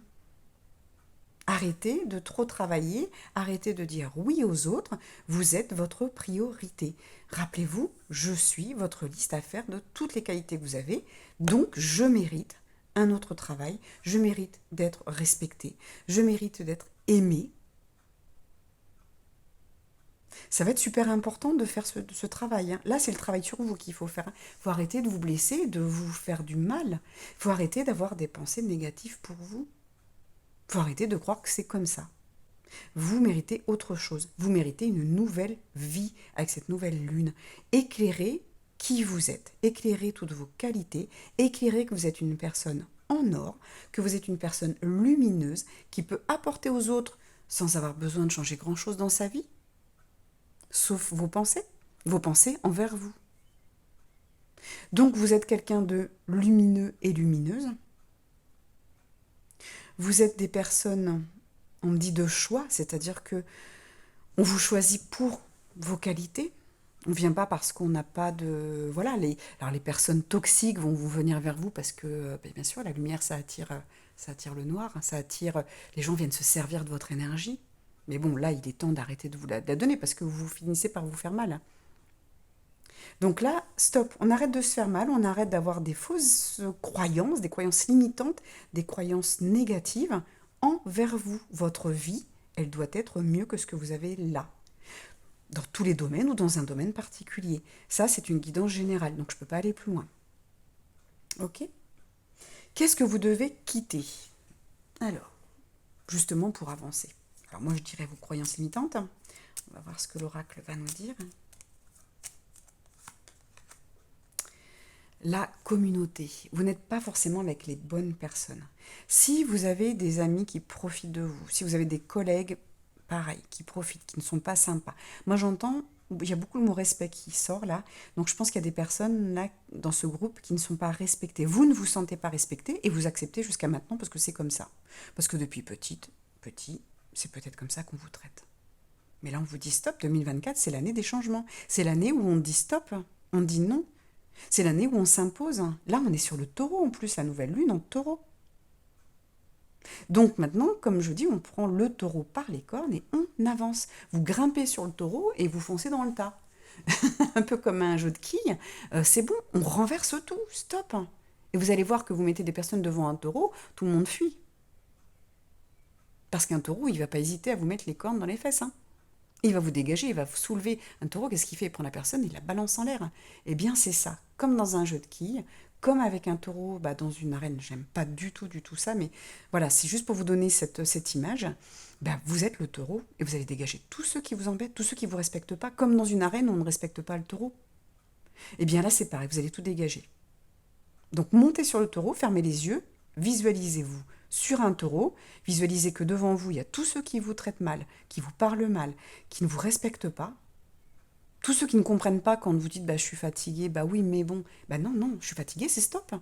Arrêtez de trop travailler, arrêtez de dire oui aux autres, vous êtes votre priorité. Rappelez-vous, je suis votre liste à faire de toutes les qualités que vous avez, donc je mérite un autre travail, je mérite d'être respecté, je mérite d'être aimé. Ça va être super important de faire ce travail, hein. Là, c'est le travail sur vous qu'il faut faire. Il faut arrêter de vous blesser, de vous faire du mal. Il faut arrêter d'avoir des pensées négatives pour vous. Il faut arrêter de croire que c'est comme ça. Vous méritez autre chose. Vous méritez une nouvelle vie avec cette nouvelle lune. Éclairez qui vous êtes. Éclairez toutes vos qualités. Éclairez que vous êtes une personne en or, que vous êtes une personne lumineuse qui peut apporter aux autres sans avoir besoin de changer grand-chose dans sa vie, sauf vos pensées envers vous. Donc vous êtes quelqu'un de lumineux et lumineuse. Vous êtes des personnes, on me dit de choix, c'est-à-dire que on vous choisit pour vos qualités. On ne vient pas parce qu'on n'a pas de... Voilà, alors les personnes toxiques vont vous venir vers vous parce que, bien sûr, la lumière, ça attire le noir, ça attire... Les gens viennent se servir de votre énergie. Mais bon, là, il est temps d'arrêter de vous la donner parce que vous finissez par vous faire mal. Donc là, stop, on arrête de se faire mal, on arrête d'avoir des fausses croyances, des croyances limitantes, des croyances négatives envers vous. Votre vie, elle doit être mieux que ce que vous avez là, dans tous les domaines ou dans un domaine particulier. Ça, c'est une guidance générale, donc je ne peux pas aller plus loin. Ok ? Qu'est-ce que vous devez quitter ? Alors, justement pour avancer. Alors moi, je dirais vos croyances limitantes. On va voir ce que l'oracle va nous dire. La communauté. Vous n'êtes pas forcément avec les bonnes personnes. Si vous avez des amis qui profitent de vous, si vous avez des collègues, pareil, qui profitent, qui ne sont pas sympas. Moi, j'entends, il y a beaucoup le mot respect qui sort là. Donc, je pense qu'il y a des personnes là, dans ce groupe, qui ne sont pas respectées. Vous ne vous sentez pas respecté et vous acceptez jusqu'à maintenant parce que c'est comme ça. Parce que depuis petit, c'est peut-être comme ça qu'on vous traite. Mais là, on vous dit stop, 2024, c'est l'année des changements. C'est l'année où on dit stop, on dit non. C'est l'année où on s'impose. Là, on est sur le taureau en plus, la nouvelle lune en taureau. Donc maintenant, comme je dis, on prend le taureau par les cornes et on avance. Vous grimpez sur le taureau et vous foncez dans le tas. Un peu comme un jeu de quilles. C'est bon, on renverse tout, stop. Et vous allez voir que vous mettez des personnes devant un taureau, tout le monde fuit. Parce qu'un taureau, il ne va pas hésiter à vous mettre les cornes dans les fesses. Il va vous dégager, il va vous soulever. Un taureau, qu'est-ce qu'il fait? Il prend la personne, il la balance en l'air. Eh bien, c'est ça. Comme dans un jeu de quilles, comme avec un taureau dans une arène. J'aime pas du tout ça, mais voilà, c'est juste pour vous donner cette image. Vous êtes le taureau et vous allez dégager tous ceux qui vous embêtent, tous ceux qui ne vous respectent pas. Comme dans une arène, on ne respecte pas le taureau. Eh bien là, c'est pareil, vous allez tout dégager. Donc, montez sur le taureau, fermez les yeux, visualisez-vous sur un taureau, visualisez que devant vous, il y a tous ceux qui vous traitent mal, qui vous parlent mal, qui ne vous respectent pas, tous ceux qui ne comprennent pas quand vous dites je suis fatiguée, oui mais bon, non, je suis fatiguée, c'est stop.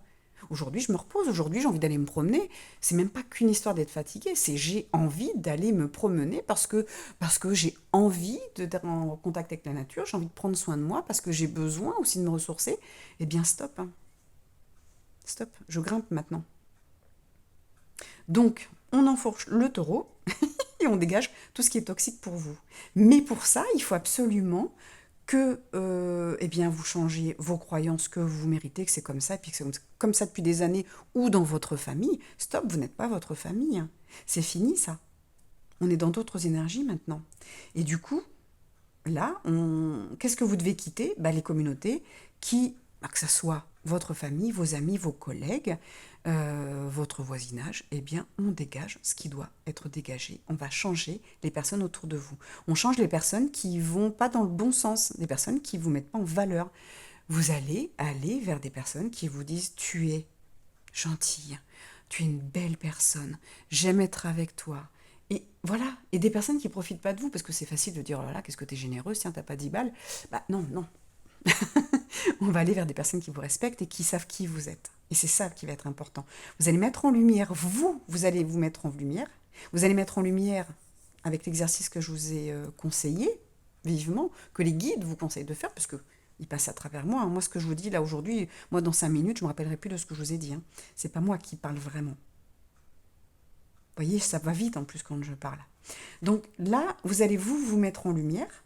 Aujourd'hui je me repose, aujourd'hui j'ai envie d'aller me promener, c'est même pas qu'une histoire d'être fatiguée, c'est j'ai envie d'aller me promener parce que j'ai envie d'être en contact avec la nature, j'ai envie de prendre soin de moi parce que j'ai besoin aussi de me ressourcer. Eh bien stop, stop, je grimpe maintenant. Donc, on enfourche le taureau et on dégage tout ce qui est toxique pour vous. Mais pour ça, il faut absolument que vous changiez vos croyances, que vous méritez, que c'est comme ça, et puis que c'est comme ça depuis des années, ou dans votre famille. Stop, vous n'êtes pas votre famille. C'est fini ça. On est dans d'autres énergies maintenant. Et du coup, là, qu'est-ce que vous devez quitter? Les communautés qui, que ce soit votre famille, vos amis, vos collègues, votre voisinage, eh bien, on dégage ce qui doit être dégagé. On va changer les personnes autour de vous. On change les personnes qui vont pas dans le bon sens, des personnes qui vous mettent pas en valeur. Vous allez aller vers des personnes qui vous disent « Tu es gentille, tu es une belle personne, j'aime être avec toi ». Et voilà, et des personnes qui profitent pas de vous, parce que c'est facile de dire « Oh là là, qu'est-ce que t'es généreuse, tiens, t'as pas 10 balles ». Non. On va aller vers des personnes qui vous respectent et qui savent qui vous êtes. Et c'est ça qui va être important. Vous allez mettre en lumière, vous allez vous mettre en lumière. Vous allez mettre en lumière, avec l'exercice que je vous ai conseillé, vivement, que les guides vous conseillent de faire, parce qu'ils passent à travers moi. Moi, ce que je vous dis là aujourd'hui, moi, dans 5 minutes, je ne me rappellerai plus de ce que je vous ai dit. C'est pas moi qui parle vraiment. Vous voyez, ça va vite en plus quand je parle. Donc là, vous allez vous mettre en lumière,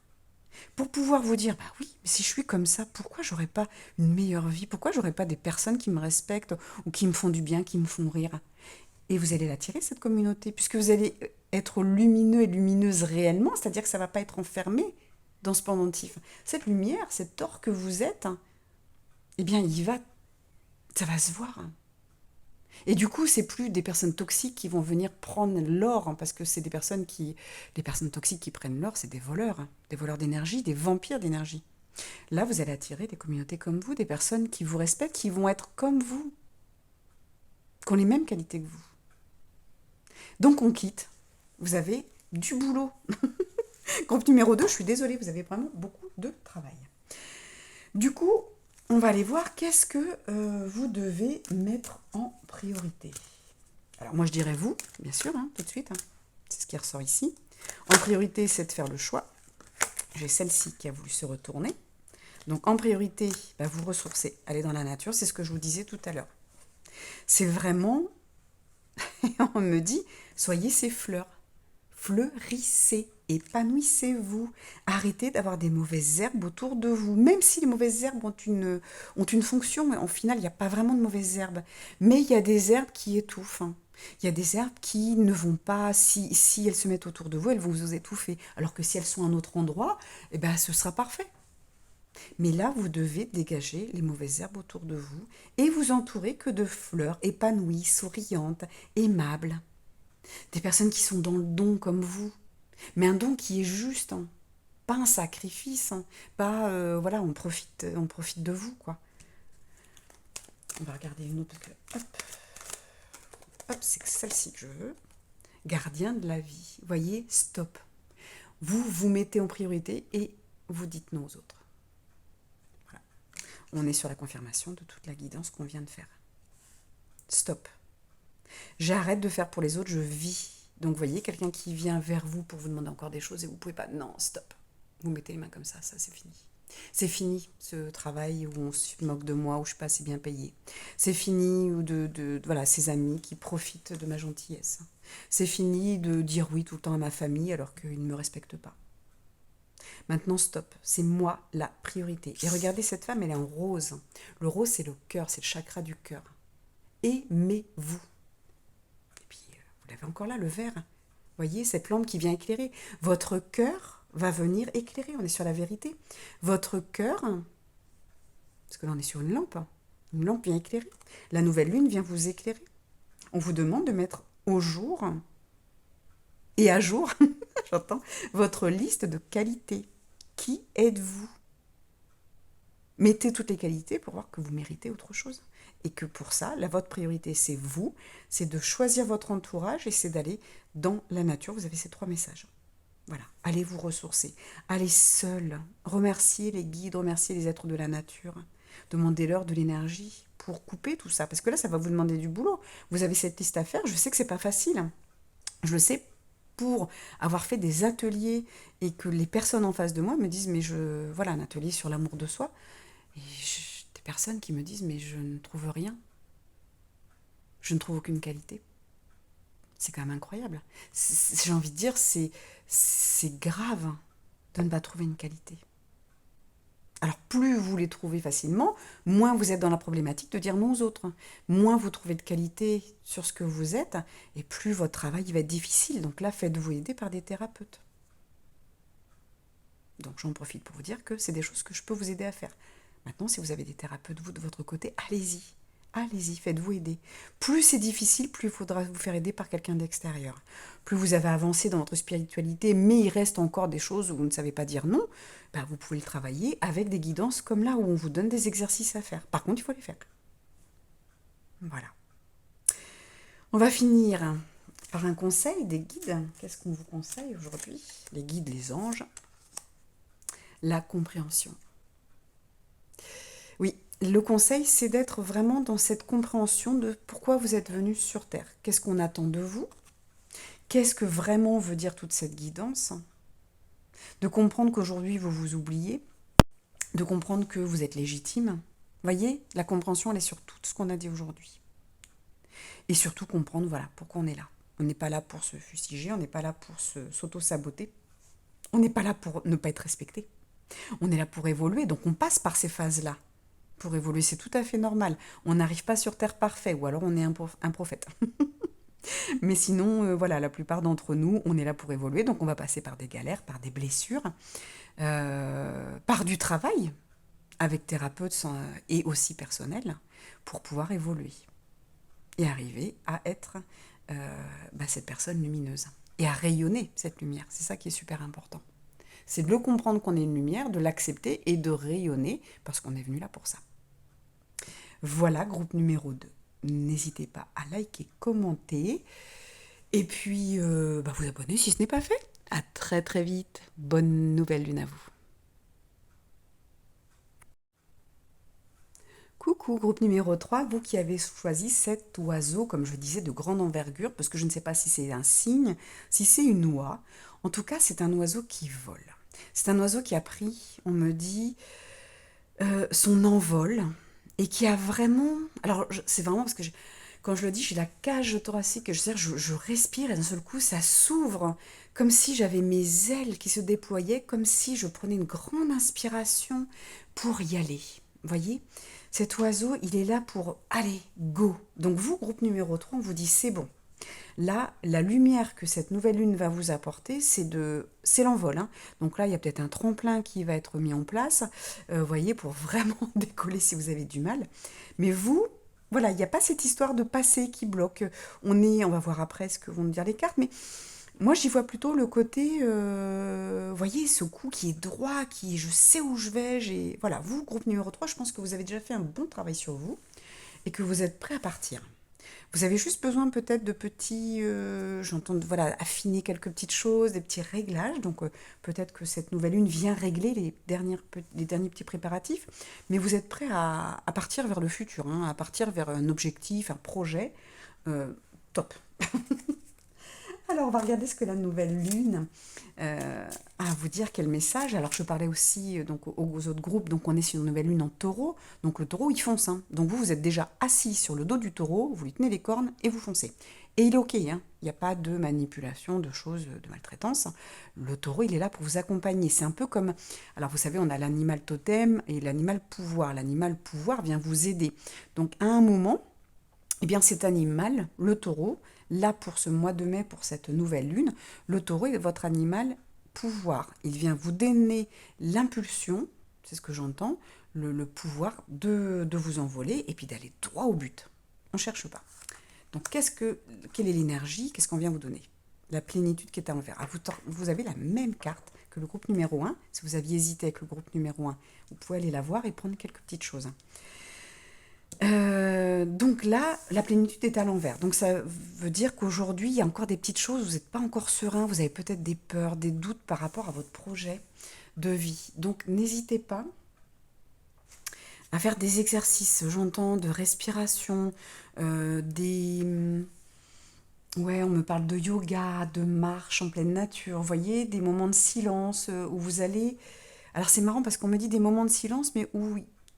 pour pouvoir vous dire, oui, mais si je suis comme ça, pourquoi j'aurais pas une meilleure vie? Pourquoi j'aurais pas des personnes qui me respectent ou qui me font du bien, qui me font rire? Et vous allez l'attirer, cette communauté, puisque vous allez être lumineux et lumineuse réellement, c'est-à-dire que ça ne va pas être enfermé. dans ce pendentif. Cette lumière, cet or que vous êtes, eh bien, ça va se voir. Et du coup, c'est plus des personnes toxiques qui vont venir prendre l'or, parce que c'est les personnes toxiques qui prennent l'or, c'est des voleurs d'énergie, des vampires d'énergie. Là, vous allez attirer des communautés comme vous, des personnes qui vous respectent, qui vont être comme vous, qui ont les mêmes qualités que vous. Donc, on quitte. Vous avez du boulot. Groupe numéro 2, je suis désolée, vous avez vraiment beaucoup de travail. Du coup, on va aller voir qu'est-ce que vous devez mettre en priorité. Alors moi je dirais vous, bien sûr, tout de suite. C'est ce qui ressort ici. En priorité, c'est de faire le choix. J'ai celle-ci qui a voulu se retourner. Donc en priorité, vous ressourcez, allez dans la nature, c'est ce que je vous disais tout à l'heure. C'est vraiment, on me dit, soyez ces fleurs. Fleurissez, épanouissez-vous. Arrêtez d'avoir des mauvaises herbes autour de vous. Même si les mauvaises herbes ont une fonction, mais en final, il n'y a pas vraiment de mauvaises herbes. Mais il y a des herbes qui étouffent. Il y a des herbes qui ne vont pas, si elles se mettent autour de vous, elles vont vous étouffer. Alors que si elles sont à un autre endroit, ce sera parfait. Mais là, vous devez dégager les mauvaises herbes autour de vous et vous entourer que de fleurs épanouies, souriantes, aimables. Des personnes qui sont dans le don comme vous, mais un don qui est juste, pas un sacrifice, pas voilà, on profite de vous, quoi. On va regarder une autre parce que hop, c'est celle-ci que je veux. Gardien de la vie. Voyez, stop. Vous vous mettez en priorité et vous dites non aux autres. Voilà. On est sur la confirmation de toute la guidance qu'on vient de faire. Stop. J'arrête de faire pour les autres, je vis. Donc, vous voyez, quelqu'un qui vient vers vous pour vous demander encore des choses et vous ne pouvez pas. Non, stop. Vous mettez les mains comme ça c'est fini. C'est fini, ce travail où on se moque de moi, où je ne suis pas assez bien payée. C'est fini voilà, ces amis qui profitent de ma gentillesse. C'est fini de dire oui tout le temps à ma famille alors qu'ils ne me respectent pas. Maintenant, stop. C'est moi la priorité. Et regardez, cette femme, elle est en rose. Le rose, c'est le cœur, c'est le chakra du cœur. Aimez-vous. Vous l'avez encore là, le vert. Voyez, cette lampe qui vient éclairer. Votre cœur va venir éclairer. On est sur la vérité. Votre cœur, parce que là, on est sur une lampe. Une lampe vient éclairer. La nouvelle lune vient vous éclairer. On vous demande de mettre au jour et à jour, j'entends, votre liste de qualités. Qui êtes-vous? Mettez toutes les qualités pour voir que vous méritez autre chose. Et que pour ça, votre priorité, c'est vous, c'est de choisir votre entourage et c'est d'aller dans la nature. Vous avez ces 3 messages. Voilà, allez vous ressourcer. Allez seul, remerciez les guides, remerciez les êtres de la nature. Demandez-leur de l'énergie pour couper tout ça. Parce que là, ça va vous demander du boulot. Vous avez cette liste à faire, je sais que c'est pas facile. Je le sais pour avoir fait des ateliers et que les personnes en face de moi me disent, mais voilà, un atelier sur l'amour de soi. Et des personnes qui me disent, mais je ne trouve rien. Je ne trouve aucune qualité. C'est quand même incroyable. J'ai envie de dire, c'est grave de ne pas trouver une qualité. Alors, plus vous les trouvez facilement, moins vous êtes dans la problématique de dire non aux autres. Moins vous trouvez de qualité sur ce que vous êtes, et plus votre travail va être difficile. Donc là, faites-vous aider par des thérapeutes. Donc j'en profite pour vous dire que c'est des choses que je peux vous aider à faire. Maintenant, si vous avez des thérapeutes, vous, de votre côté, allez-y. Allez-y, faites-vous aider. Plus c'est difficile, plus il faudra vous faire aider par quelqu'un d'extérieur. Plus vous avez avancé dans votre spiritualité, mais il reste encore des choses où vous ne savez pas dire non, vous pouvez le travailler avec des guidances comme là, où on vous donne des exercices à faire. Par contre, il faut les faire. Voilà. On va finir par un conseil des guides. Qu'est-ce qu'on vous conseille aujourd'hui? Les guides, les anges. La compréhension. Oui, le conseil, c'est d'être vraiment dans cette compréhension de pourquoi vous êtes venu sur Terre. Qu'est-ce qu'on attend de vous? Qu'est-ce que vraiment veut dire toute cette guidance? De comprendre qu'aujourd'hui, vous vous oubliez. De comprendre que vous êtes légitime. Voyez, la compréhension, elle est sur tout ce qu'on a dit aujourd'hui. Et surtout comprendre, voilà, pourquoi on est là. On n'est pas là pour se fustiger, on n'est pas là pour s'auto-saboter. On n'est pas là pour ne pas être respecté. On est là pour évoluer, donc on passe par ces phases-là. Pour évoluer, c'est tout à fait normal. On n'arrive pas sur Terre parfait, ou alors on est un prophète. Mais sinon, voilà, la plupart d'entre nous, on est là pour évoluer, donc on va passer par des galères, par des blessures, par du travail avec thérapeute et aussi personnel pour pouvoir évoluer et arriver à être cette personne lumineuse et à rayonner cette lumière. C'est ça qui est super important. C'est de le comprendre qu'on est une lumière, de l'accepter et de rayonner parce qu'on est venu là pour ça. Voilà, groupe numéro 2. N'hésitez pas à liker, commenter et puis vous abonner si ce n'est pas fait. À très très vite. Bonne nouvelle lune à vous. Coucou, groupe numéro 3, vous qui avez choisi cet oiseau, comme je disais, de grande envergure, parce que je ne sais pas si c'est un cygne, si c'est une oie. En tout cas, c'est un oiseau qui vole. C'est un oiseau qui a pris, on me dit, son envol et qui a vraiment... Alors, c'est vraiment parce que quand je le dis, j'ai la cage thoracique, je respire et d'un seul coup, ça s'ouvre comme si j'avais mes ailes qui se déployaient, comme si je prenais une grande inspiration pour y aller. Vous voyez, cet oiseau, il est là pour aller, go. Donc vous, groupe numéro 3, on vous dit c'est bon. Là, la lumière que cette nouvelle lune va vous apporter, c'est l'envol, hein. Donc là, il y a peut-être un tremplin qui va être mis en place, vous voyez, pour vraiment décoller si vous avez du mal. Mais vous, voilà, il n'y a pas cette histoire de passé qui bloque. On va voir après ce que vont nous dire les cartes, mais moi, j'y vois plutôt le côté, vous voyez, ce coup qui est droit, qui je sais où je vais. Voilà, vous, groupe numéro 3, je pense que vous avez déjà fait un bon travail sur vous et que vous êtes prêt à partir. Vous avez juste besoin peut-être de petits, j'entends, voilà, affiner quelques petites choses, des petits réglages. Donc peut-être que cette nouvelle lune vient régler les derniers petits préparatifs. Mais vous êtes prêt à partir vers le futur, hein, à partir vers un objectif, un projet. Top. Alors, on va regarder ce que la nouvelle lune a à vous dire, quel message. Alors, je parlais aussi donc aux autres groupes, donc on est sur une nouvelle lune en taureau. Donc, le taureau, il fonce, hein. Donc, vous êtes déjà assis sur le dos du taureau, vous lui tenez les cornes et vous foncez. Et il est OK, hein. Il n'y a pas de manipulation, de choses, de maltraitance. Le taureau, il est là pour vous accompagner. C'est un peu comme... Alors, vous savez, on a l'animal totem et l'animal pouvoir. L'animal pouvoir vient vous aider. Donc, à un moment, eh bien, cet animal, le taureau, là pour ce mois de mai, pour cette nouvelle lune, le taureau est votre animal pouvoir. Il vient vous donner l'impulsion, c'est ce que j'entends, le pouvoir de vous envoler et puis d'aller droit au but. On ne cherche pas. Donc, quelle est l'énergie? Qu'est-ce qu'on vient vous donner? La plénitude qui est à l'envers. Vous avez la même carte que le groupe numéro 1. Si vous aviez hésité avec le groupe numéro 1, vous pouvez aller la voir et prendre quelques petites choses. Donc là, la plénitude est à l'envers. Donc ça veut dire qu'aujourd'hui, il y a encore des petites choses, vous n'êtes pas encore serein, vous avez peut-être des peurs, des doutes par rapport à votre projet de vie. Donc n'hésitez pas à faire des exercices, j'entends, de respiration, Ouais, on me parle de yoga, de marche en pleine nature, vous voyez, des moments de silence où vous allez... Alors c'est marrant parce qu'on me dit des moments de silence, mais où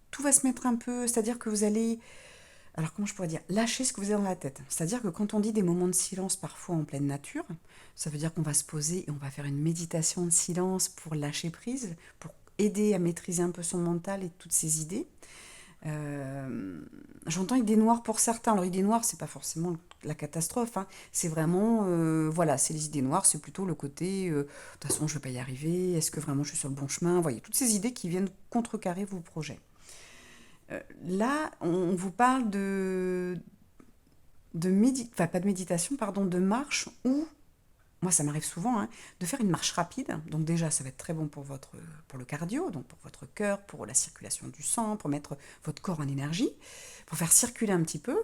tout va se mettre un peu, c'est-à-dire que vous allez alors comment je pourrais dire, lâcher ce que vous avez dans la tête. C'est-à-dire que quand on dit des moments de silence parfois en pleine nature, ça veut dire qu'on va se poser et on va faire une méditation de silence pour lâcher prise, pour aider à maîtriser un peu son mental et toutes ses idées. J'entends idées noires pour certains. Alors idées noires, c'est pas forcément la catastrophe, hein. C'est vraiment, voilà, c'est les idées noires, c'est plutôt le côté, de toute façon je vais pas y arriver, est-ce que vraiment je suis sur le bon chemin? Vous voyez, toutes ces idées qui viennent contrecarrer vos projets. Là, on vous parle enfin pas de méditation, pardon, de marche ou, moi ça m'arrive souvent, hein, de faire une marche rapide. Donc déjà, ça va être très bon pour le cardio, donc pour votre cœur, pour la circulation du sang, pour mettre votre corps en énergie, pour faire circuler un petit peu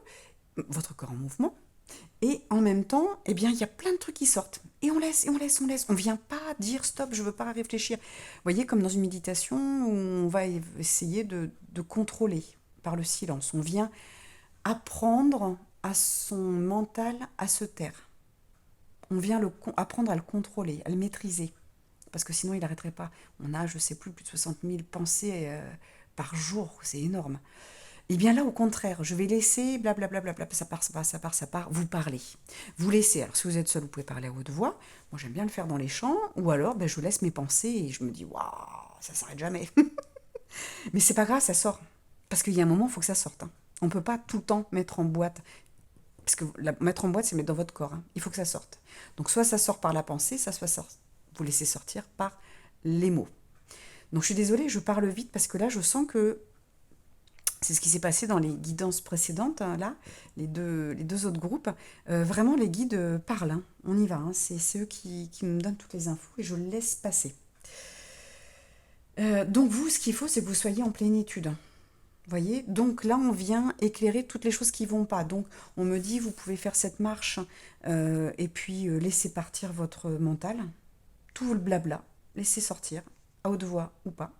votre corps en mouvement. Et en même temps, eh bien, il y a plein de trucs qui sortent. Et on laisse, et on laisse, on laisse. On ne vient pas dire stop, je ne veux pas réfléchir. Vous voyez, comme dans une méditation où on va essayer de contrôler par le silence. On vient apprendre à son mental à se taire. On vient apprendre à le contrôler, à le maîtriser. Parce que sinon, il n'arrêterait pas. On a, je ne sais plus de 60 000 pensées par jour. C'est énorme. Et bien là, au contraire, je vais laisser, blablabla, ça part, ça part, ça part, ça part, vous parlez. Vous laissez, alors si vous êtes seul, vous pouvez parler à haute voix. Moi, j'aime bien le faire dans les champs. Ou alors, je laisse mes pensées et je me dis, waouh, ça s'arrête jamais. Mais c'est pas grave, ça sort. Parce qu'il y a un moment, il faut que ça sorte, hein. On ne peut pas tout le temps mettre en boîte. Parce que mettre en boîte, c'est mettre dans votre corps, hein. Il faut que ça sorte. Donc soit ça sort par la pensée, soit vous laissez sortir par les mots. Donc je suis désolée, je parle vite parce que là, je sens que c'est ce qui s'est passé dans les guidances précédentes, hein, là, les deux autres groupes. Vraiment, les guides parlent, hein. On y va, hein. C'est eux qui me donnent toutes les infos et je laisse passer. Donc vous, ce qu'il faut, c'est que vous soyez en plénitude. Voyez, donc là, on vient éclairer toutes les choses qui vont pas. Donc, on me dit, vous pouvez faire cette marche et puis laisser partir votre mental, tout le blabla, laisser sortir, à haute voix ou pas.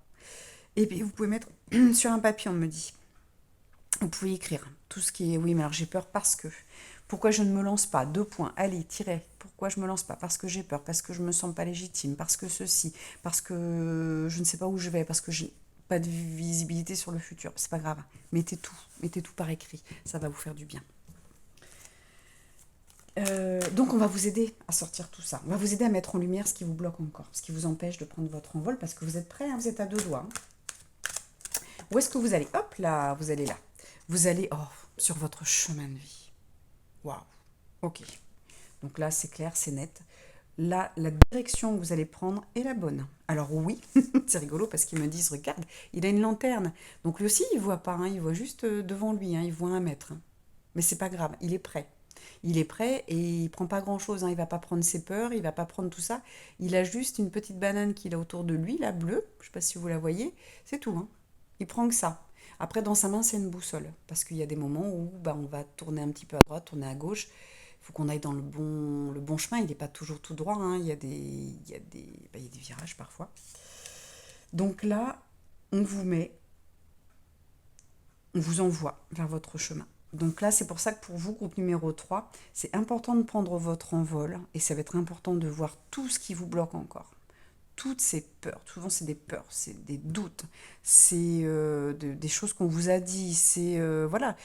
Et puis, vous pouvez mettre sur un papier, on me dit. Vous pouvez écrire tout ce qui est, oui, mais alors j'ai peur parce que. Pourquoi je ne me lance pas? Deux points, allez, tirez. Pourquoi je me lance pas? Parce que j'ai peur, parce que je me sens pas légitime, parce que ceci, parce que je ne sais pas où je vais, parce que j'ai pas de visibilité sur le futur. C'est pas grave. Mettez tout par écrit. Ça va vous faire du bien. Donc on va vous aider à sortir tout ça. On va vous aider à mettre en lumière ce qui vous bloque encore, ce qui vous empêche de prendre votre envol, parce que vous êtes prêts, hein, vous êtes à deux doigts. Hein. Où est-ce que vous allez? Hop là, vous allez là. Vous allez sur votre chemin de vie. Waouh. Ok. Donc là, c'est clair, c'est net. Là, la direction que vous allez prendre est la bonne. Alors oui, c'est rigolo parce qu'ils me disent, regarde, il a une lanterne. Donc lui aussi, il voit pas, hein, il voit juste devant lui, hein, il voit 1 mètre. Hein. Mais c'est pas grave, il est prêt. Il est prêt et il prend pas grand-chose, hein, il va pas prendre ses peurs, il va pas prendre tout ça. Il a juste une petite banane qu'il a autour de lui, la bleue, je sais pas si vous la voyez, c'est tout. Hein. Il prend que ça. Après, dans sa main, c'est une boussole. Parce qu'il y a des moments où on va tourner un petit peu à droite, tourner à gauche. Il faut qu'on aille dans le bon chemin. Il n'est pas toujours tout droit. Hein. Il y a des virages parfois. Donc là, on vous envoie vers votre chemin. Donc là, c'est pour ça que pour vous, groupe numéro 3, c'est important de prendre votre envol. Et ça va être important de voir tout ce qui vous bloque encore. Toutes ces peurs, souvent c'est des peurs, c'est des doutes, c'est des choses qu'on vous a dit, c'est voilà.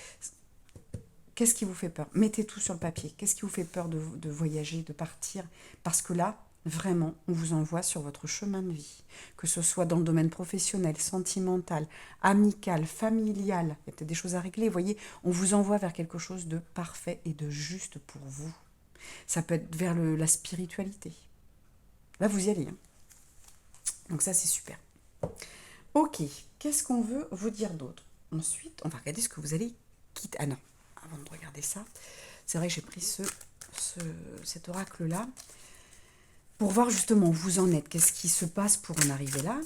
Qu'est-ce qui vous fait peur? Mettez tout sur le papier. Qu'est-ce qui vous fait peur de voyager, de partir? Parce que là, vraiment, on vous envoie sur votre chemin de vie. Que ce soit dans le domaine professionnel, sentimental, amical, familial, il y a peut-être des choses à régler. Vous voyez, on vous envoie vers quelque chose de parfait et de juste pour vous. Ça peut être vers la spiritualité. Là, vous y allez. Hein. Donc ça, c'est super. Ok, qu'est-ce qu'on veut vous dire d'autre? Ensuite, on va regarder ce que vous allez quitter. Ah non, avant de regarder ça, c'est vrai que j'ai pris cet oracle-là pour voir justement où vous en êtes. Qu'est-ce qui se passe pour en arriver là?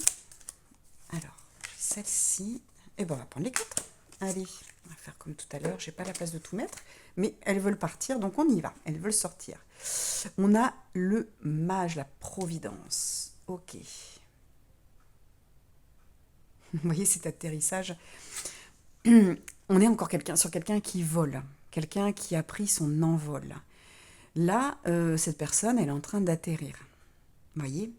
Alors, celle-ci, et ben on va prendre les 4. Allez, on va faire comme tout à l'heure. J'ai pas la place de tout mettre, mais elles veulent partir, donc on y va. Elles veulent sortir. On a le mage, la providence. Ok. Vous voyez cet atterrissage. On est encore sur quelqu'un qui vole, quelqu'un qui a pris son envol. Là, cette personne, elle est en train d'atterrir. Vous voyez?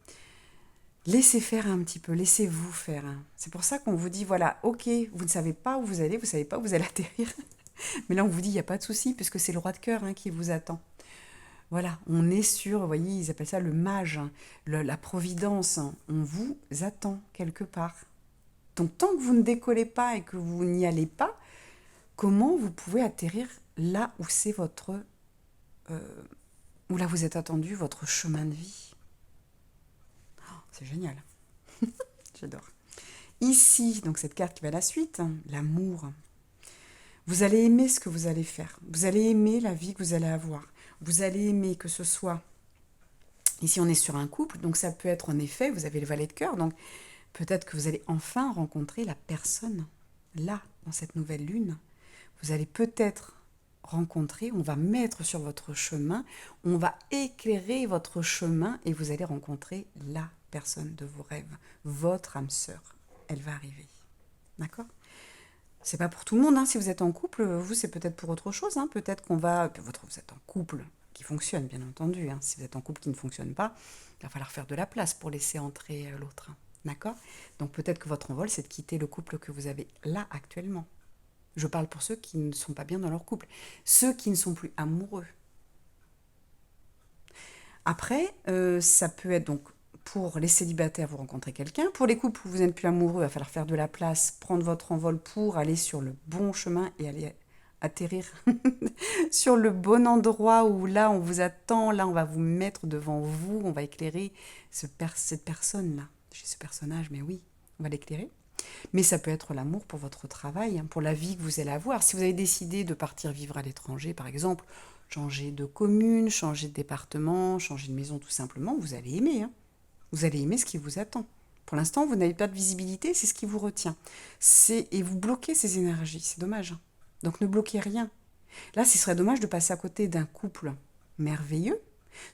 Laissez faire un petit peu, laissez-vous faire. C'est pour ça qu'on vous dit, voilà, ok, vous ne savez pas où vous allez, vous ne savez pas où vous allez atterrir. Mais là, on vous dit, il n'y a pas de souci, puisque c'est le roi de cœur qui vous attend. Voilà, on est sur, vous voyez, ils appellent ça le mage, la providence. On vous attend quelque part. Donc tant que vous ne décollez pas et que vous n'y allez pas, comment vous pouvez atterrir là où c'est où là vous êtes attendu, votre chemin de vie? C'est génial. J'adore. Ici, donc cette carte qui va à la suite, l'amour. Vous allez aimer ce que vous allez faire. Vous allez aimer la vie que vous allez avoir. Vous allez aimer que ce soit... Ici, on est sur un couple, donc ça peut être en effet, vous avez le valet de cœur, donc peut-être que vous allez enfin rencontrer la personne, là, dans cette nouvelle lune. Vous allez peut-être rencontrer, on va mettre sur votre chemin, on va éclairer votre chemin et vous allez rencontrer la personne de vos rêves, votre âme sœur. Elle va arriver. D'accord? C'est pas pour tout le monde, hein. Si vous êtes en couple, vous, c'est peut-être pour autre chose. Hein. Peut-être qu'on va... Vous êtes en couple qui fonctionne, bien entendu. Hein. Si vous êtes en couple qui ne fonctionne pas, il va falloir faire de la place pour laisser entrer l'autre. Hein. D'accord? Donc peut-être que votre envol, c'est de quitter le couple que vous avez là actuellement. Je parle pour ceux qui ne sont pas bien dans leur couple. Ceux qui ne sont plus amoureux. Après, ça peut être donc pour les célibataires, vous rencontrez quelqu'un. Pour les couples où vous n'êtes plus amoureux, il va falloir faire de la place, prendre votre envol pour aller sur le bon chemin et aller atterrir sur le bon endroit où là on vous attend, là on va vous mettre devant vous, on va éclairer cette personne-là, j'ai ce personnage, mais oui, on va l'éclairer. Mais ça peut être l'amour pour votre travail, pour la vie que vous allez avoir. Si vous avez décidé de partir vivre à l'étranger, par exemple, changer de commune, changer de département, changer de maison tout simplement, vous allez aimer. Vous allez aimer ce qui vous attend. Pour l'instant, vous n'avez pas de visibilité, c'est ce qui vous retient. Et vous bloquez ces énergies, c'est dommage. Donc ne bloquez rien. Là, ce serait dommage de passer à côté d'un couple merveilleux.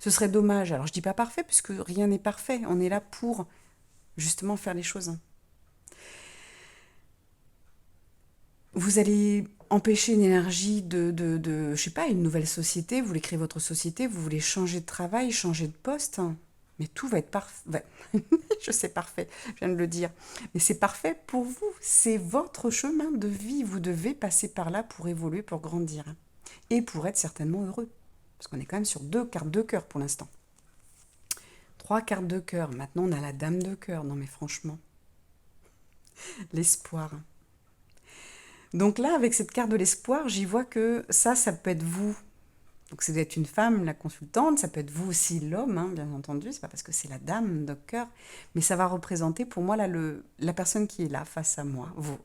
Ce serait dommage, alors je ne dis pas parfait, puisque rien n'est parfait. On est là pour justement faire les choses. Vous allez empêcher une énergie je sais pas, une nouvelle société, vous voulez créer votre société, vous voulez changer de travail, changer de poste, mais tout va être parfait. Je sais parfait, je viens de le dire. Mais c'est parfait pour vous, c'est votre chemin de vie, vous devez passer par là pour évoluer, pour grandir. Et pour être certainement heureux. Parce qu'on est quand même sur 2 cartes de cœur pour l'instant. 3 cartes de cœur, maintenant on a la dame de cœur. Non mais franchement, l'espoir. Donc là, avec cette carte de l'espoir, j'y vois que ça peut être vous. Donc ça doit être une femme, la consultante, ça peut être vous aussi l'homme, bien entendu, c'est pas parce que c'est la dame de cœur, mais ça va représenter pour moi là, la personne qui est là face à moi, vous,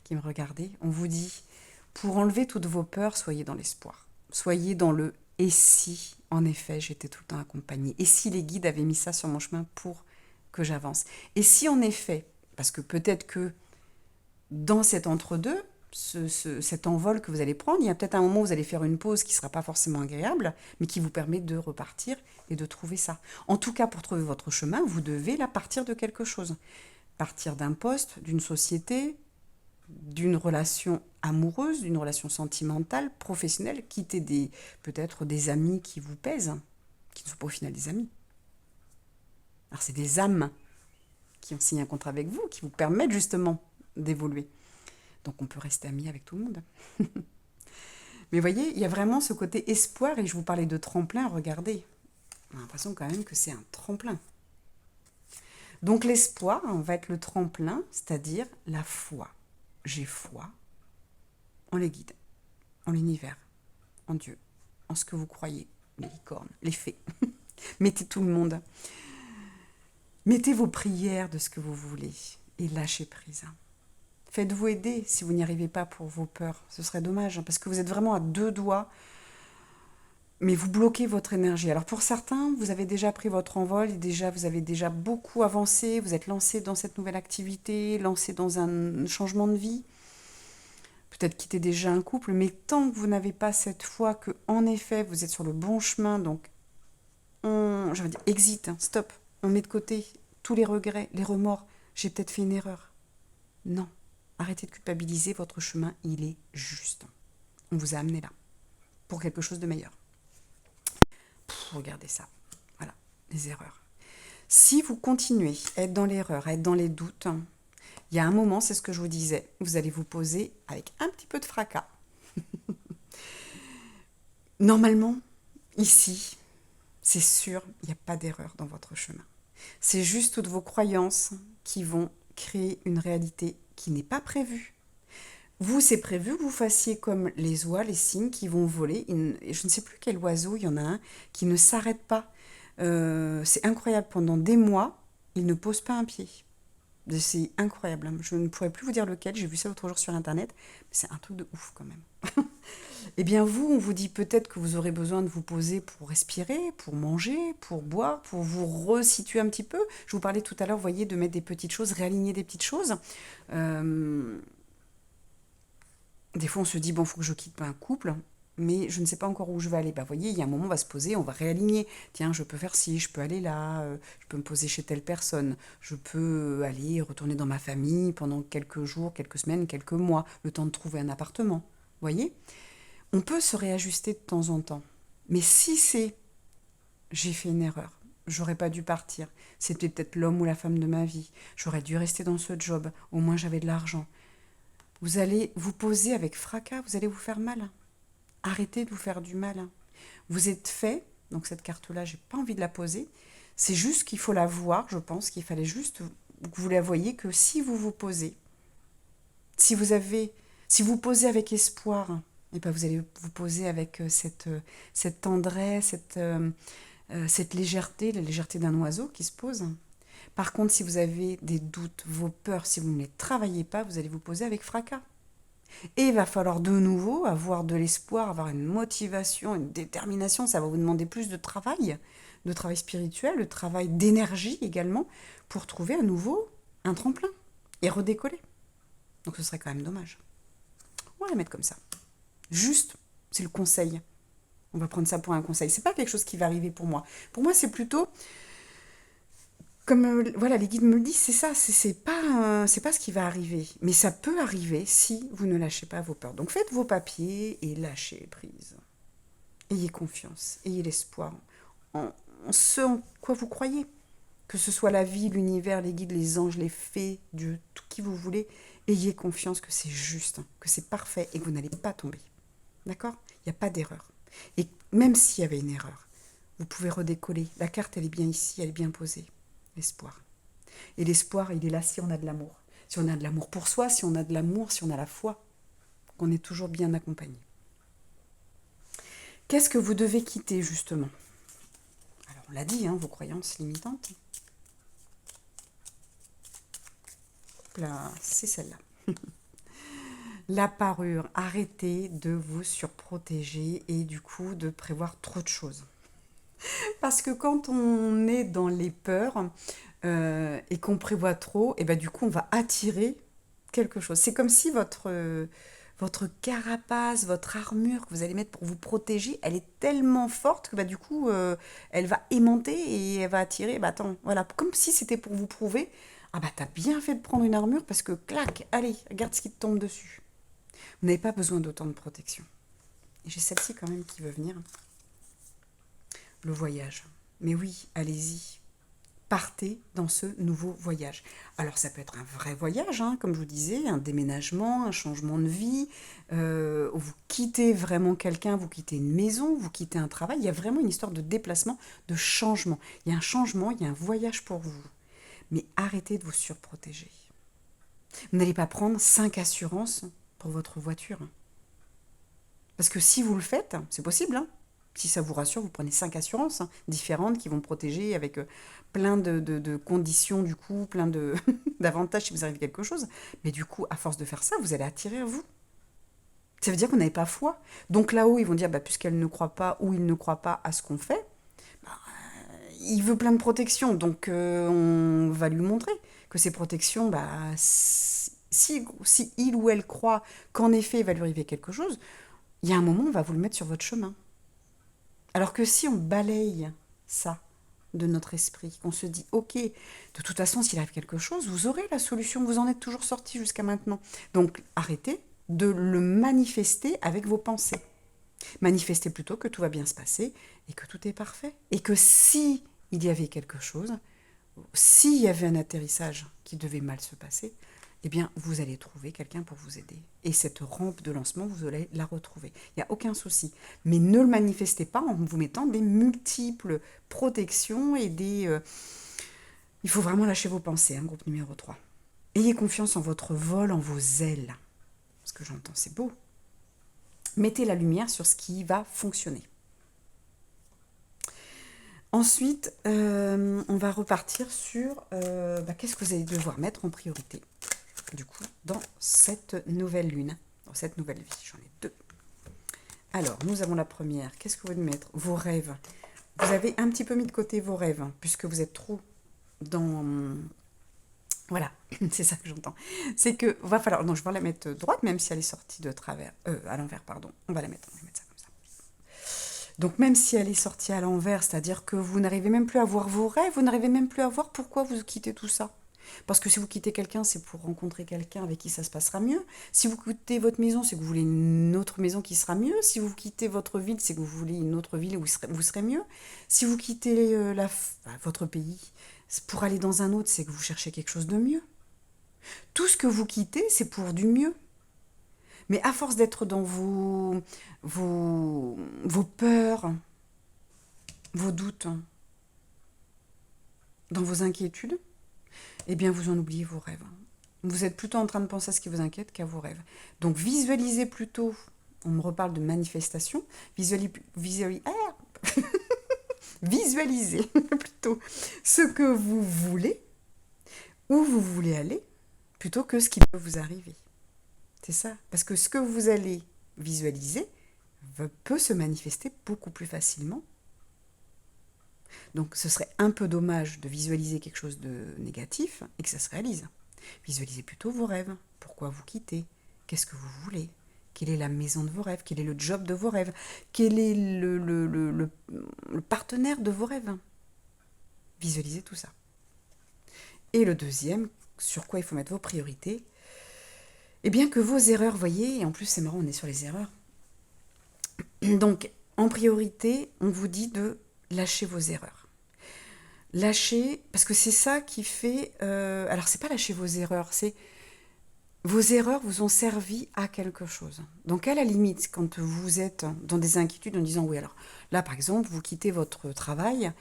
qui me regardez. On vous dit, pour enlever toutes vos peurs, soyez dans l'espoir. Soyez dans le « et si, en effet, j'étais tout le temps accompagnée » et si les guides avaient mis ça sur mon chemin pour que j'avance. Et si en effet, parce que peut-être que dans cet entre-deux, cet envol que vous allez prendre, il y a peut-être un moment où vous allez faire une pause qui ne sera pas forcément agréable, mais qui vous permet de repartir et de trouver ça. En tout cas, pour trouver votre chemin, vous devez là partir de quelque chose. Partir d'un poste, d'une société, d'une relation amoureuse, d'une relation sentimentale, professionnelle, quitter peut-être des amis qui vous pèsent, qui ne sont pas au final des amis. Alors c'est des âmes qui ont signé un contrat avec vous, qui vous permettent justement d'évoluer. Donc on peut rester amis avec tout le monde. Mais voyez, il y a vraiment ce côté espoir, et je vous parlais de tremplin, regardez. On a l'impression quand même que c'est un tremplin. Donc l'espoir va être le tremplin, c'est-à-dire la foi. J'ai foi en les guides, en l'univers, en Dieu, en ce que vous croyez, les licornes, les fées. Mettez tout le monde. Mettez vos prières de ce que vous voulez et lâchez prise. Faites-vous aider si vous n'y arrivez pas pour vos peurs. Ce serait dommage, parce que vous êtes vraiment à 2 doigts, mais vous bloquez votre énergie. Alors pour certains, vous avez déjà pris votre envol, et vous avez déjà beaucoup avancé, vous êtes lancé dans cette nouvelle activité, lancé dans un changement de vie, peut-être quitter déjà un couple, mais tant que vous n'avez pas cette foi que, en effet, vous êtes sur le bon chemin, donc je veux dire, exit, stop, on met de côté tous les regrets, les remords, j'ai peut-être fait une erreur. Non. Arrêtez de culpabiliser, votre chemin, il est juste. On vous a amené là, pour quelque chose de meilleur. Regardez ça. Voilà, les erreurs. Si vous continuez à être dans l'erreur, à être dans les doutes, il y a un moment, c'est ce que je vous disais, vous allez vous poser avec un petit peu de fracas. Normalement, ici, c'est sûr, il n'y a pas d'erreur dans votre chemin. C'est juste toutes vos croyances qui vont créer une réalité qui n'est pas prévue. Vous, c'est prévu que vous fassiez comme les oies, les cygnes qui vont voler. Je ne sais plus quel oiseau, il y en a un qui ne s'arrête pas. C'est incroyable, pendant des mois, il ne pose pas un pied. C'est incroyable. Je ne pourrais plus vous dire lequel, j'ai vu ça l'autre jour sur Internet. C'est un truc de ouf quand même. Eh bien vous, on vous dit peut-être que vous aurez besoin de vous poser pour respirer, pour manger, pour boire, pour vous resituer un petit peu. Je vous parlais tout à l'heure, vous voyez, de mettre des petites choses, réaligner des petites choses. Des fois, on se dit, bon, il faut que je quitte un couple, mais je ne sais pas encore où je vais aller. Bah, vous voyez, il y a un moment, on va se poser, on va réaligner. Tiens, je peux faire ci, je peux aller là, je peux me poser chez telle personne, je peux aller retourner dans ma famille pendant quelques jours, quelques semaines, quelques mois, le temps de trouver un appartement. Vous voyez ? On peut se réajuster de temps en temps. Mais si c'est « j'ai fait une erreur, j'aurais pas dû partir, c'était peut-être l'homme ou la femme de ma vie, j'aurais dû rester dans ce job, au moins j'avais de l'argent », vous allez vous poser avec fracas, vous allez vous faire mal. Arrêtez de vous faire du mal. Vous êtes fait, donc cette carte-là, j'ai pas envie de la poser, c'est juste qu'il faut la voir, je pense qu'il fallait juste que vous la voyez, que si vous vous posez, si vous posez avec espoir, Et bien vous allez vous poser avec cette tendresse, cette légèreté, la légèreté d'un oiseau qui se pose. Par contre, si vous avez des doutes, vos peurs, si vous ne les travaillez pas, vous allez vous poser avec fracas. Et il va falloir de nouveau avoir de l'espoir, avoir une motivation, une détermination. Ça va vous demander plus de travail spirituel, de travail d'énergie également, pour trouver à nouveau un tremplin et redécoller. Donc ce serait quand même dommage. On va la mettre comme ça. Juste, c'est le conseil. On va prendre ça pour un conseil. C'est pas quelque chose qui va arriver pour moi. Pour moi, c'est plutôt comme voilà, les guides me le disent, c'est ça, c'est pas ce qui va arriver, mais ça peut arriver si vous ne lâchez pas vos peurs. Donc faites vos papiers et lâchez prise. Ayez confiance, ayez l'espoir en ce en quoi vous croyez, que ce soit la vie, l'univers, les guides, les anges, les fées, Dieu, tout qui vous voulez. Ayez confiance que c'est juste, que c'est parfait et que vous n'allez pas tomber. D'accord? Il n'y a pas d'erreur. Et même s'il y avait une erreur, vous pouvez redécoller. La carte, elle est bien ici, elle est bien posée. L'espoir. Et l'espoir, il est là si on a de l'amour. Si on a de l'amour pour soi, si on a de l'amour, si on a la foi, qu'on est toujours bien accompagné. Qu'est-ce que vous devez quitter, justement? Alors, on l'a dit, hein, vos croyances limitantes. Là, c'est celle-là. La parure, arrêtez de vous surprotéger et du coup de prévoir trop de choses. Parce que quand on est dans les peurs et qu'on prévoit trop, et ben du coup on va attirer quelque chose. C'est comme si votre carapace, votre armure que vous allez mettre pour vous protéger, elle est tellement forte que bah, du coup elle va aimanter et elle va attirer. Bah attends, voilà, comme si c'était pour vous prouver. Ah bah t'as bien fait de prendre une armure parce que clac, allez, regarde ce qui te tombe dessus. Vous n'avez pas besoin d'autant de protection. Et j'ai celle-ci quand même qui veut venir. Le voyage. Mais oui, allez-y. Partez dans ce nouveau voyage. Alors ça peut être un vrai voyage, hein, comme je vous disais, un déménagement, un changement de vie, vous quittez vraiment quelqu'un, vous quittez une maison, vous quittez un travail, il y a vraiment une histoire de déplacement, de changement. Il y a un changement, il y a un voyage pour vous. Mais arrêtez de vous surprotéger. Vous n'allez pas prendre 5 assurances pour votre voiture. Parce que si vous le faites, c'est possible, hein. Si ça vous rassure, vous prenez 5 assurances différentes qui vont protéger avec plein de conditions, du coup, plein d'avantages si vous arrive quelque chose. Mais du coup, à force de faire ça, vous allez attirer à vous. Ça veut dire que vous n'avez pas foi. Donc là-haut, ils vont dire, bah, puisqu'elle ne croit pas ou il ne croit pas à ce qu'on fait, bah, il veut plein de protections. Donc on va lui montrer que ces protections, bah, si il ou elle croit qu'en effet, il va lui arriver quelque chose, il y a un moment, on va vous le mettre sur votre chemin. Alors que si on balaye ça de notre esprit, qu'on se dit, ok, de toute façon, s'il arrive quelque chose, vous aurez la solution, vous en êtes toujours sorti jusqu'à maintenant. Donc arrêtez de le manifester avec vos pensées. Manifestez plutôt que tout va bien se passer et que tout est parfait. Et que si il y avait quelque chose, s'il y avait un atterrissage qui devait mal se passer, eh bien, vous allez trouver quelqu'un pour vous aider. Et cette rampe de lancement, vous allez la retrouver. Il n'y a aucun souci. Mais ne le manifestez pas en vous mettant des multiples protections et des... Il faut vraiment lâcher vos pensées, hein, groupe numéro 3. Ayez confiance en votre vol, en vos ailes. Ce que j'entends, c'est beau. Mettez la lumière sur ce qui va fonctionner. Ensuite, on va repartir sur qu'est-ce que vous allez devoir mettre en priorité du coup, dans cette nouvelle lune, dans cette nouvelle vie. J'en ai 2. Alors, nous avons la première. Qu'est-ce que vous devez mettre? Vos rêves. Vous avez un petit peu mis de côté vos rêves, hein, puisque vous êtes trop dans... Voilà, c'est ça que j'entends. C'est que va falloir... Non, je vais la mettre droite, même si elle est sortie de travers... à l'envers, pardon. On va mettre ça comme ça. Donc, même si elle est sortie à l'envers, c'est-à-dire que vous n'arrivez même plus à voir vos rêves, vous n'arrivez même plus à voir pourquoi vous quittez tout ça. Parce que si vous quittez quelqu'un, c'est pour rencontrer quelqu'un avec qui ça se passera mieux. Si vous quittez votre maison, c'est que vous voulez une autre maison qui sera mieux. Si vous quittez votre ville, c'est que vous voulez une autre ville où vous serez mieux. Si vous quittez votre pays, pour aller dans un autre, c'est que vous cherchez quelque chose de mieux. Tout ce que vous quittez, c'est pour du mieux. Mais à force d'être dans vos peurs, vos doutes, dans vos inquiétudes, eh bien, vous en oubliez vos rêves. Vous êtes plutôt en train de penser à ce qui vous inquiète qu'à vos rêves. Donc, visualisez plutôt on me reparle de manifestation, visualisez plutôt ce que vous voulez, où vous voulez aller, plutôt que ce qui peut vous arriver. C'est ça. Parce que ce que vous allez visualiser peut se manifester beaucoup plus facilement. Donc ce serait un peu dommage de visualiser quelque chose de négatif et que ça se réalise. Visualisez plutôt vos rêves. Pourquoi vous quittez? Qu'est-ce que vous voulez? Quelle est la maison de vos rêves? Quel est le job de vos rêves? Quel est le partenaire de vos rêves? Visualisez tout ça. Et le deuxième, sur quoi il faut mettre vos priorités, eh bien que vos erreurs, voyez, et en plus c'est marrant, on est sur les erreurs. Donc, en priorité, on vous dit de lâcher vos erreurs. Lâcher, parce que c'est ça qui fait... alors, c'est pas lâcher vos erreurs, c'est... Vos erreurs vous ont servi à quelque chose. Donc, à la limite, quand vous êtes dans des inquiétudes en disant, oui, alors là, par exemple, vous quittez votre travail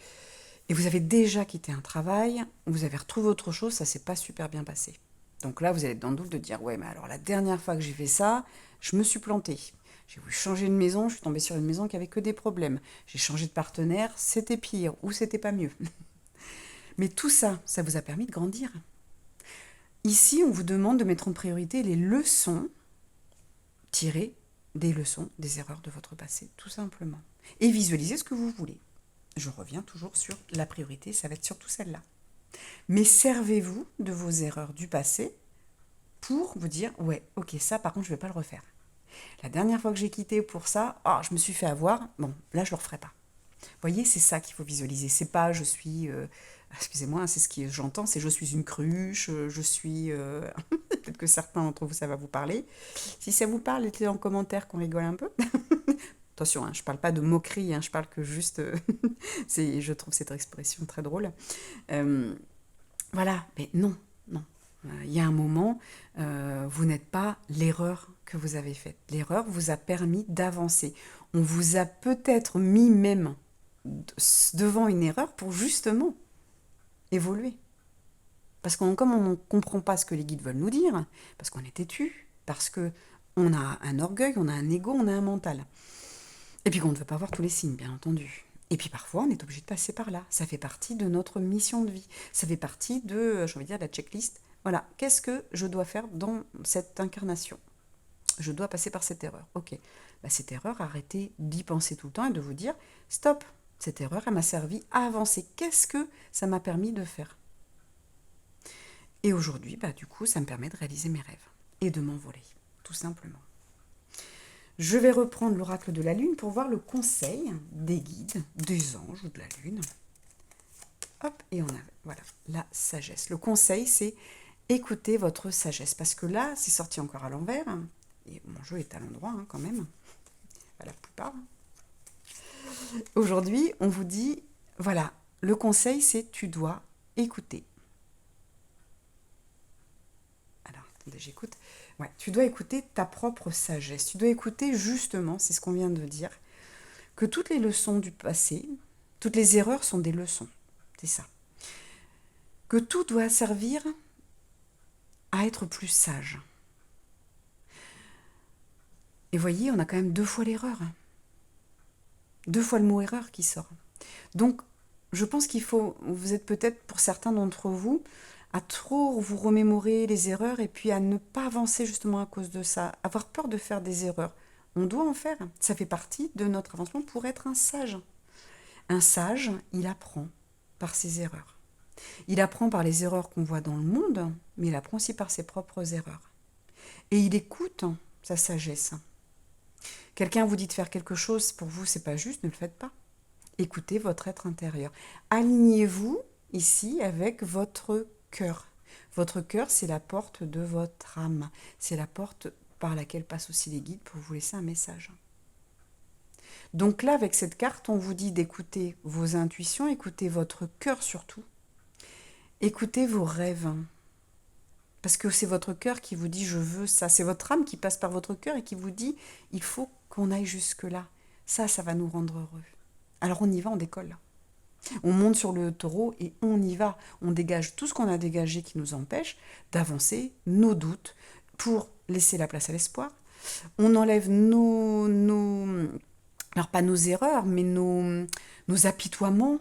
et vous avez déjà quitté un travail, vous avez retrouvé autre chose, ça s'est pas super bien passé. Donc là, vous allez être dans le doute de dire, ouais, mais alors la dernière fois que j'ai fait ça, je me suis plantée. J'ai voulu changer de maison, je suis tombée sur une maison qui avait que des problèmes. J'ai changé de partenaire, c'était pire ou c'était pas mieux. Mais tout ça, ça vous a permis de grandir. Ici, on vous demande de mettre en priorité les leçons tirées des leçons, des erreurs de votre passé, tout simplement. Et visualiser ce que vous voulez. Je reviens toujours sur la priorité, ça va être surtout celle-là. Mais servez-vous de vos erreurs du passé pour vous dire, ouais, ok, ça par contre, je ne vais pas le refaire. La dernière fois que j'ai quitté pour ça, je me suis fait avoir, bon, là, je ne le referai pas. Vous voyez, c'est ça qu'il faut visualiser. C'est pas, je suis, excusez-moi, c'est ce que j'entends, c'est je suis une cruche, je suis, peut-être que certains d'entre vous, ça va vous parler. Si ça vous parle, mettez en commentaire qu'on rigole un peu. Attention, je ne parle pas de moquerie, je parle que juste, je trouve cette expression très drôle. Voilà, mais non. Il y a un moment, vous n'êtes pas l'erreur que vous avez faite. L'erreur vous a permis d'avancer. On vous a peut-être mis même devant une erreur pour justement évoluer. Parce que comme on ne comprend pas ce que les guides veulent nous dire, parce qu'on est têtu, parce qu'on a un orgueil, on a un ego, on a un mental. Et puis qu'on ne veut pas voir tous les signes, bien entendu. Et puis parfois, on est obligé de passer par là. Ça fait partie de notre mission de vie. Ça fait partie de, j'ai envie de dire, la checklist. Voilà, qu'est-ce que je dois faire dans cette incarnation? Je dois passer par cette erreur. Ok, cette erreur, arrêtez d'y penser tout le temps et de vous dire, stop, cette erreur, elle m'a servi à avancer. Qu'est-ce que ça m'a permis de faire? Et aujourd'hui, du coup, ça me permet de réaliser mes rêves et de m'envoler, tout simplement. Je vais reprendre l'oracle de la Lune pour voir le conseil des guides, des anges ou de la Lune. Hop, et on a, voilà, la sagesse. Le conseil, c'est écoutez votre sagesse. Parce que là, c'est sorti encore à l'envers. Et mon jeu est à l'endroit, quand même. À la plupart. Aujourd'hui, on vous dit, voilà, le conseil, c'est tu dois écouter. Alors, attendez, j'écoute. Ouais, tu dois écouter ta propre sagesse. Tu dois écouter justement, c'est ce qu'on vient de dire, que toutes les leçons du passé, toutes les erreurs sont des leçons. C'est ça. Que tout doit servir à être plus sage. Et voyez, on a quand même 2 fois l'erreur. 2 fois le mot erreur qui sort. Donc, je pense qu'il faut, vous êtes peut-être pour certains d'entre vous, à trop vous remémorer les erreurs et puis à ne pas avancer justement à cause de ça, avoir peur de faire des erreurs. On doit en faire, ça fait partie de notre avancement pour être un sage. Un sage, il apprend par ses erreurs. Il apprend par les erreurs qu'on voit dans le monde, mais il apprend aussi par ses propres erreurs. Et il écoute sa sagesse. Quelqu'un vous dit de faire quelque chose, pour vous, c'est pas juste, ne le faites pas. Écoutez votre être intérieur. Alignez-vous ici avec votre cœur. Votre cœur, c'est la porte de votre âme. C'est la porte par laquelle passent aussi les guides pour vous laisser un message. Donc là, avec cette carte, on vous dit d'écouter vos intuitions, écoutez votre cœur surtout. Écoutez vos rêves. Parce que c'est votre cœur qui vous dit « je veux ça ». C'est votre âme qui passe par votre cœur et qui vous dit « il faut qu'on aille jusque-là ». Ça va nous rendre heureux. Alors on y va, on décolle. On monte sur le taureau et on y va. On dégage tout ce qu'on a dégagé qui nous empêche d'avancer, nos doutes, pour laisser la place à l'espoir, On enlève alors pas nos erreurs, mais nos apitoiements,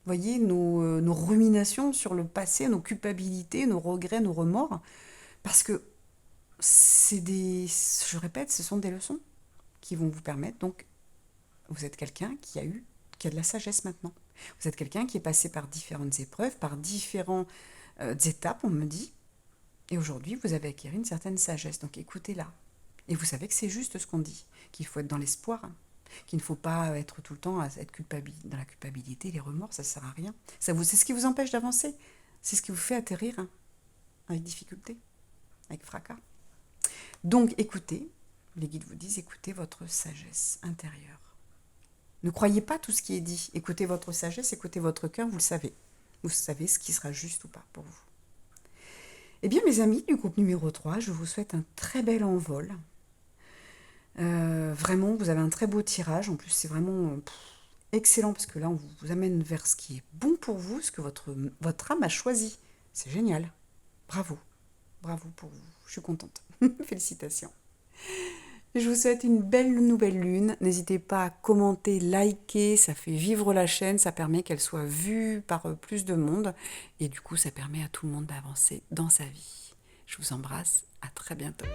voyez, nos ruminations sur le passé, nos culpabilités, nos regrets, nos remords, parce que je répète, ce sont des leçons qui vont vous permettre, donc, vous êtes quelqu'un qui a de la sagesse maintenant. Vous êtes quelqu'un qui est passé par différentes épreuves, par différentes étapes, on me dit, et aujourd'hui, vous avez acquis une certaine sagesse, donc écoutez-la. Et vous savez que c'est juste ce qu'on dit, qu'il faut être dans l'espoir, hein, qu'il ne faut pas être tout le temps à être dans la culpabilité, les remords, ça ne sert à rien. C'est ce qui vous empêche d'avancer, c'est ce qui vous fait atterrir, hein, avec difficulté, avec fracas. Donc écoutez, les guides vous disent, écoutez votre sagesse intérieure. Ne croyez pas tout ce qui est dit, écoutez votre sagesse, écoutez votre cœur, vous le savez. Vous savez ce qui sera juste ou pas pour vous. Eh bien mes amis du groupe numéro 3, je vous souhaite un très bel envol. Vraiment, vous avez un très beau tirage. En plus, c'est vraiment excellent parce que là, on vous amène vers ce qui est bon pour vous, ce que votre âme a choisi. C'est génial. Bravo. Bravo pour vous. Je suis contente. Félicitations. Je vous souhaite une belle nouvelle lune. N'hésitez pas à commenter, liker. Ça fait vivre la chaîne. Ça permet qu'elle soit vue par plus de monde. Et du coup, ça permet à tout le monde d'avancer dans sa vie. Je vous embrasse. À très bientôt.